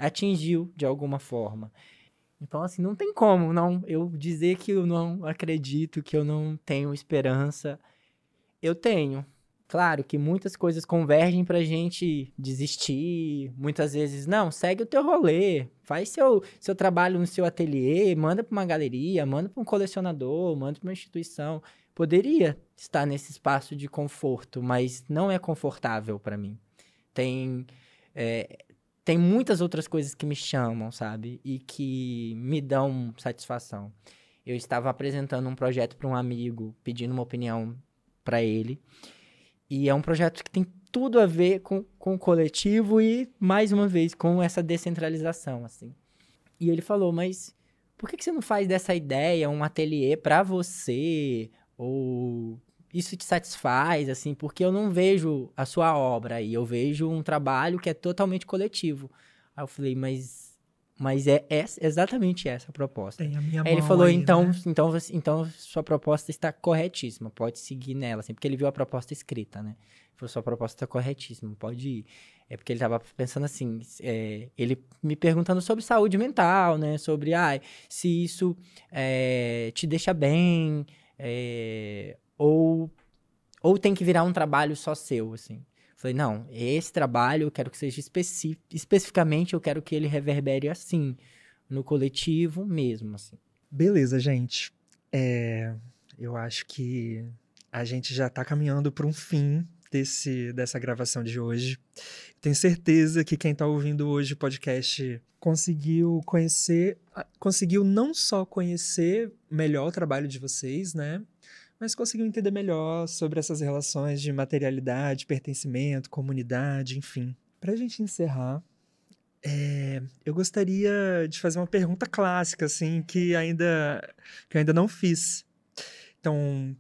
atingiu de alguma forma. Então, assim, não tem como eu dizer que eu não acredito, que eu não tenho esperança. Eu tenho. Claro que muitas coisas convergem pra gente desistir. Muitas vezes, não, segue o teu rolê. Faz seu trabalho no seu ateliê, manda pra uma galeria, manda pra um colecionador, manda pra uma instituição. Poderia estar nesse espaço de conforto, mas não é confortável pra mim. Tem muitas outras coisas que me chamam, sabe? E que me dão satisfação. Eu estava apresentando um projeto para um amigo, pedindo uma opinião para ele. E é um projeto que tem tudo a ver com o coletivo e, mais uma vez, com essa descentralização, assim. E ele falou, mas por que você não faz dessa ideia um ateliê para você? Ou isso te satisfaz, assim? Porque eu não vejo a sua obra aí, eu vejo um trabalho que é totalmente coletivo. Aí eu falei, mas é exatamente essa a proposta. Tem a minha aí ele mão falou, aí, então, né? então sua proposta está corretíssima, pode seguir nela, assim, porque ele viu a proposta escrita, né? Ele falou, sua proposta está corretíssima, pode ir. É porque ele estava pensando assim, ele me perguntando sobre saúde mental, né? Sobre, se isso te deixa bem, ou tem que virar um trabalho só seu, assim. Falei, não, esse trabalho eu quero que seja especificamente, eu quero que ele reverbere assim, no coletivo mesmo, assim. Beleza, gente. Eu acho que a gente já tá caminhando para um fim dessa gravação de hoje. Tenho certeza que quem tá ouvindo hoje o podcast conseguiu não só conhecer melhor o trabalho de vocês, né? Mas conseguiu entender melhor sobre essas relações de materialidade, pertencimento, comunidade, enfim. Pra gente encerrar, eu gostaria de fazer uma pergunta clássica, assim, que eu ainda não fiz. Então,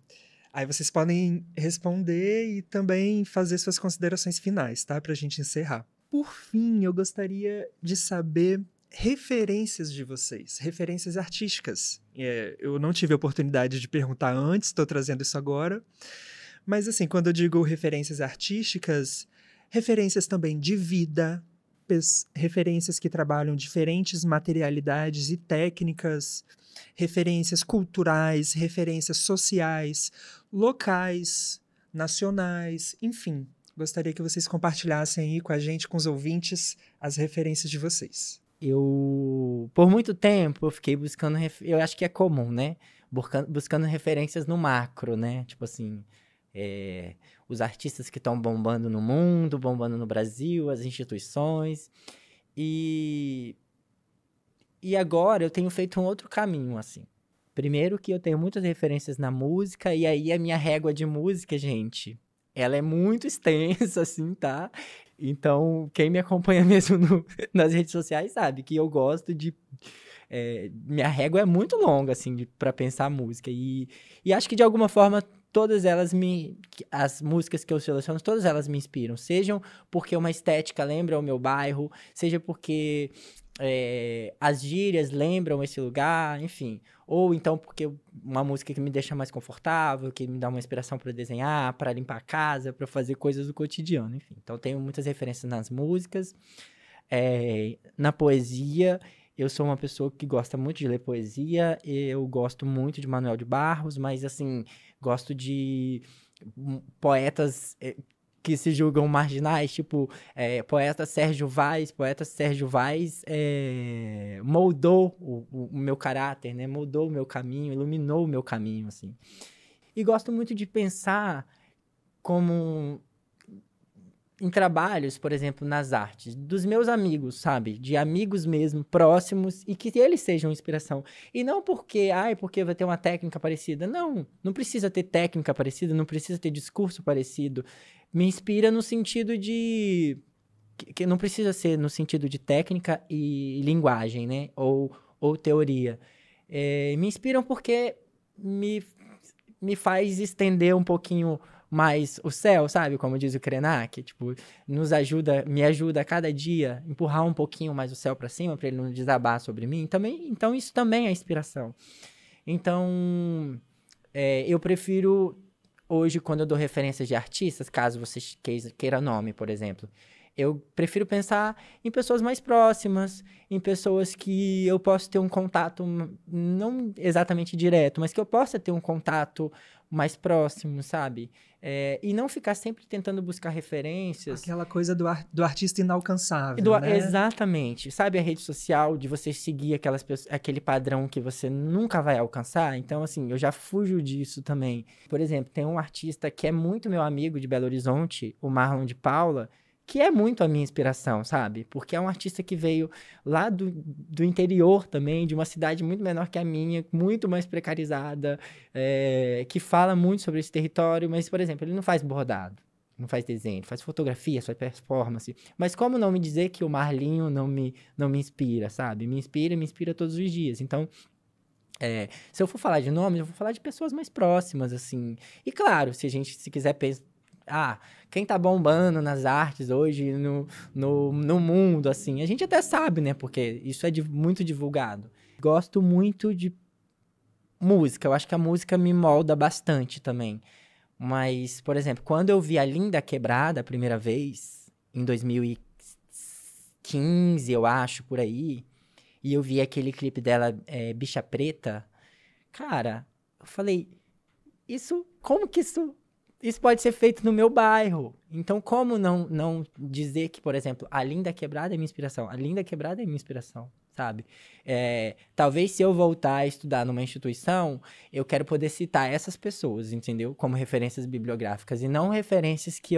aí vocês podem responder e também fazer suas considerações finais, tá? Pra gente encerrar. Por fim, eu gostaria de saber referências de vocês, referências artísticas. Eu não tive a oportunidade de perguntar antes, estou trazendo isso agora. Mas, assim, quando eu digo referências artísticas, referências também de vida, referências que trabalham diferentes materialidades e técnicas, referências culturais, referências sociais, locais, nacionais, enfim. Gostaria que vocês compartilhassem aí com a gente, com os ouvintes, as referências de vocês. Por muito tempo, eu fiquei buscando, eu acho que é comum, né? Buscando referências no macro, né? Tipo assim, os artistas que estão bombando no mundo, bombando no Brasil, as instituições. E agora eu tenho feito um outro caminho, assim. Primeiro que eu tenho muitas referências na música, e aí a minha régua de música, gente, ela é muito extensa, assim, tá? Então, quem me acompanha mesmo nas redes sociais sabe que eu gosto de... minha régua é muito longa, assim, pra pensar música. E acho que, de alguma forma, todas elas as músicas que eu seleciono, todas elas me inspiram. Sejam porque uma estética lembra o meu bairro, seja porque as gírias lembram esse lugar, enfim. Ou então porque uma música que me deixa mais confortável, que me dá uma inspiração para desenhar, para limpar a casa, para fazer coisas do cotidiano, enfim. Então, tenho muitas referências nas músicas. Na poesia, eu sou uma pessoa que gosta muito de ler poesia, eu gosto muito de Manuel de Barros, mas, assim, gosto de poetas que se julgam marginais, tipo, poeta Sérgio Vaz moldou o meu caráter, né? Moldou o meu caminho, iluminou o meu caminho, assim. E gosto muito de pensar como em trabalhos, por exemplo, nas artes, dos meus amigos, sabe? De amigos mesmo, próximos, e que eles sejam inspiração. E não porque vai ter uma técnica parecida. Não precisa ter técnica parecida, não precisa ter discurso parecido. Me inspira no sentido de... que não precisa ser no sentido de técnica e linguagem, né? Ou teoria. Me inspiram porque me faz estender um pouquinho mais o céu, sabe? Como diz o Krenak, tipo, me ajuda a cada dia empurrar um pouquinho mais o céu para cima para ele não desabar sobre mim. Então isso também é inspiração. Então, eu prefiro hoje, quando eu dou referências de artistas, caso você queira nome, por exemplo, eu prefiro pensar em pessoas mais próximas, em pessoas que eu posso ter um contato, não exatamente direto, mas que eu possa ter um contato mais próximo, sabe? E não ficar sempre tentando buscar referências. Aquela coisa do artista inalcançável, né? Exatamente. Sabe a rede social, de você seguir aquele padrão que você nunca vai alcançar? Então, assim, eu já fujo disso também. Por exemplo, tem um artista que é muito meu amigo de Belo Horizonte, o Marlon de Paula, que é muito a minha inspiração, sabe? Porque é um artista que veio lá do interior também, de uma cidade muito menor que a minha, muito mais precarizada, que fala muito sobre esse território, mas, por exemplo, ele não faz bordado, não faz desenho, faz fotografia, faz performance. Mas como não me dizer que o Marlinho não me inspira, sabe? Me inspira todos os dias. Então, se eu for falar de nomes, eu vou falar de pessoas mais próximas, assim. E claro, se quiser pensar, quem tá bombando nas artes hoje no mundo, assim, a gente até sabe, né? Porque isso é muito divulgado. Gosto muito de música, eu acho que a música me molda bastante também. Mas, por exemplo, quando eu vi a Linda Quebrada a primeira vez, em 2015, eu acho, por aí, e eu vi aquele clipe dela, Bicha Preta, cara, eu falei, como que isso isso pode ser feito no meu bairro. Então, como não dizer que, por exemplo, a Linda Quebrada é minha inspiração? A Linda Quebrada é minha inspiração, sabe? Talvez se eu voltar a estudar numa instituição, eu quero poder citar essas pessoas, entendeu? Como referências bibliográficas e não referências que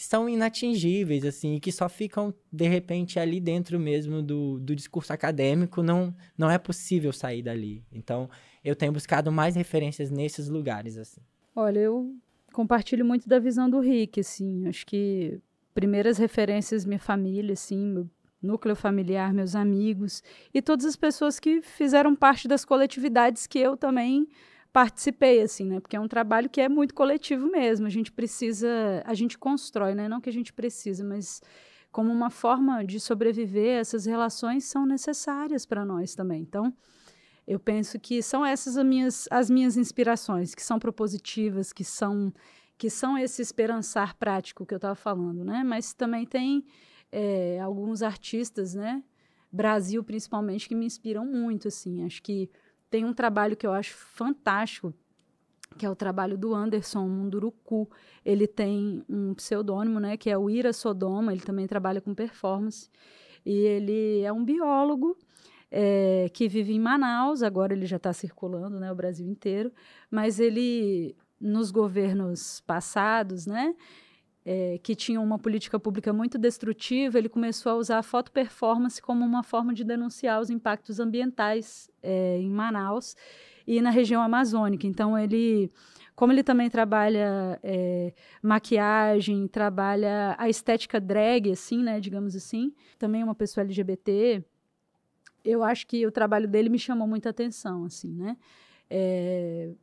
são inatingíveis, assim, e que só ficam, de repente, ali dentro mesmo do discurso acadêmico, não é possível sair dali. Então, eu tenho buscado mais referências nesses lugares, assim. Olha, eu compartilho muito da visão do Rick, assim, acho que primeiras referências, minha família, assim, meu núcleo familiar, meus amigos, e todas as pessoas que fizeram parte das coletividades que eu também participei, assim, né? Porque é um trabalho que é muito coletivo mesmo. A gente constrói, né? Não que a gente precisa, mas como uma forma de sobreviver, essas relações são necessárias para nós também. Então, eu penso que são essas as minhas inspirações, que são propositivas, que são esse esperançar prático que eu estava falando, né? Mas também tem alguns artistas, né? Brasil, principalmente, que me inspiram muito, assim. Acho que tem um trabalho que eu acho fantástico, que é o trabalho do Anderson Munduruku. Ele tem um pseudônimo, né, que é o Ira Sodoma, ele também trabalha com performance. E ele é um biólogo que vive em Manaus, agora ele já está circulando, né, o Brasil inteiro, mas ele, nos governos passados, né, que tinham uma política pública muito destrutiva, ele começou a usar a fotoperformance como uma forma de denunciar os impactos ambientais em Manaus e na região amazônica. Então, como ele também trabalha maquiagem, trabalha a estética drag, assim, né, digamos assim, também é uma pessoa LGBT, eu acho que o trabalho dele me chamou muita atenção, assim, né?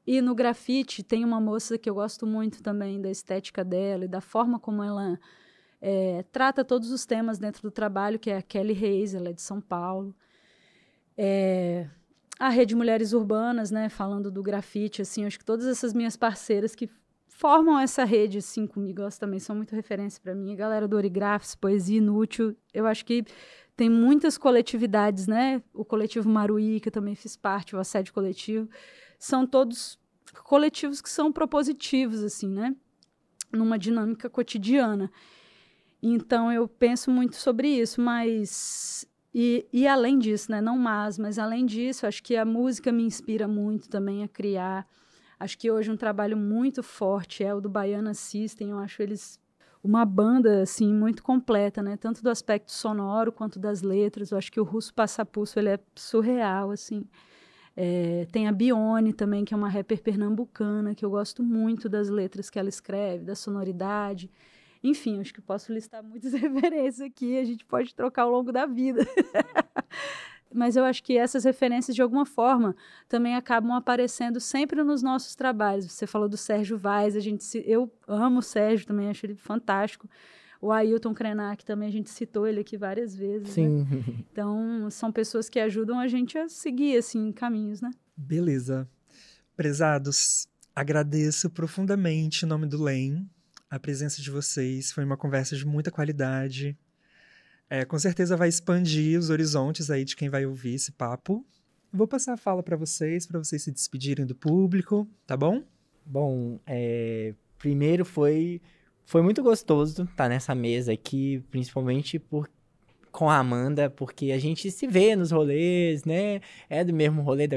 E no grafite tem uma moça que eu gosto muito também da estética dela e da forma como ela trata todos os temas dentro do trabalho, que é a Kelly Reis, ela é de São Paulo. A Rede Mulheres Urbanas, né, falando do grafite, assim, acho que todas essas minhas parceiras que formam essa rede, assim, comigo, elas também são muito referência para mim. A galera do Origrafes, Poesia Inútil, eu acho que tem muitas coletividades, né? O coletivo Maruí, que eu também fiz parte, o Assédio Coletivo, são todos coletivos que são propositivos, assim, né? Numa dinâmica cotidiana. Então, eu penso muito sobre isso, mas... E além disso, né? Não mas além disso, acho que a música me inspira muito também a criar. Acho que hoje um trabalho muito forte é o do Baiana System, eu acho eles uma banda, assim, muito completa, né? Tanto do aspecto sonoro quanto das letras. Eu acho que o Russo Passapulso, ele é surreal, assim. Tem a Bione também, que é uma rapper pernambucana, que eu gosto muito das letras que ela escreve, da sonoridade. Enfim, acho que posso listar muitas referências aqui, a gente pode trocar ao longo da vida. Mas eu acho que essas referências, de alguma forma, também acabam aparecendo sempre nos nossos trabalhos. Você falou do Sérgio Vaz, eu amo o Sérgio também, acho ele fantástico. O Ailton Krenak também, a gente citou ele aqui várias vezes. Sim. Né? Então, são pessoas que ajudam a gente a seguir, assim, caminhos, né? Beleza. Prezados, agradeço profundamente em nome do LEM a presença de vocês. Foi uma conversa de muita qualidade. Com certeza vai expandir os horizontes aí de quem vai ouvir esse papo. Vou passar a fala para vocês se despedirem do público, tá bom? Bom, primeiro foi muito gostoso estar nessa mesa aqui, principalmente com a Amanda, porque a gente se vê nos rolês, né? É do mesmo rolê,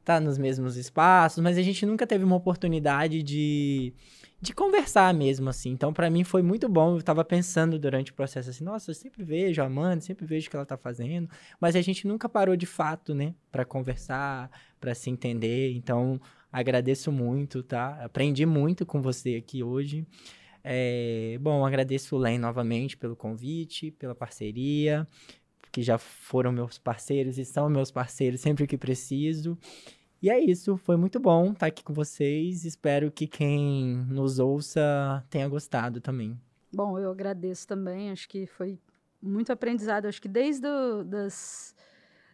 tá nos mesmos espaços, mas a gente nunca teve uma oportunidade de conversar mesmo, assim. Então, pra mim, foi muito bom. Eu tava pensando durante o processo, assim, nossa, eu sempre vejo a Amanda, sempre vejo o que ela tá fazendo, mas a gente nunca parou de fato, né, pra conversar, pra se entender. Então, agradeço muito, tá? Aprendi muito com você aqui hoje. Bom, agradeço o Len novamente pelo convite, pela parceria, que já foram meus parceiros e são meus parceiros sempre que preciso. E é isso, foi muito bom estar aqui com vocês. Espero que quem nos ouça tenha gostado também. Bom, eu agradeço também. Acho que foi muito aprendizado. Acho que desde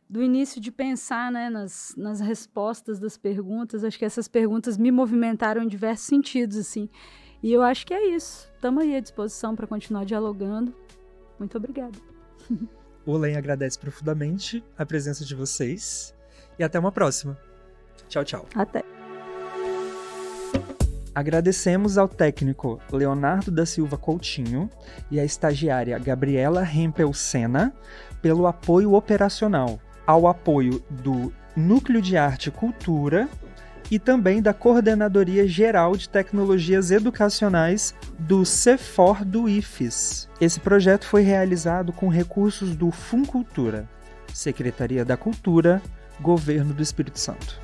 do início de pensar, né, nas respostas das perguntas, acho que essas perguntas me movimentaram em diversos sentidos, assim. E eu acho que é isso. Estamos aí à disposição para continuar dialogando. Muito obrigada. O Len agradece profundamente a presença de vocês. E até uma próxima. Tchau, tchau. Até. Agradecemos ao técnico Leonardo da Silva Coutinho e à estagiária Gabriela Hempel Sena pelo apoio operacional, ao apoio do Núcleo de Arte e Cultura e também da Coordenadoria Geral de Tecnologias Educacionais do CEFOR do IFES. Esse projeto foi realizado com recursos do FUNCultura, Secretaria da Cultura, Governo do Espírito Santo.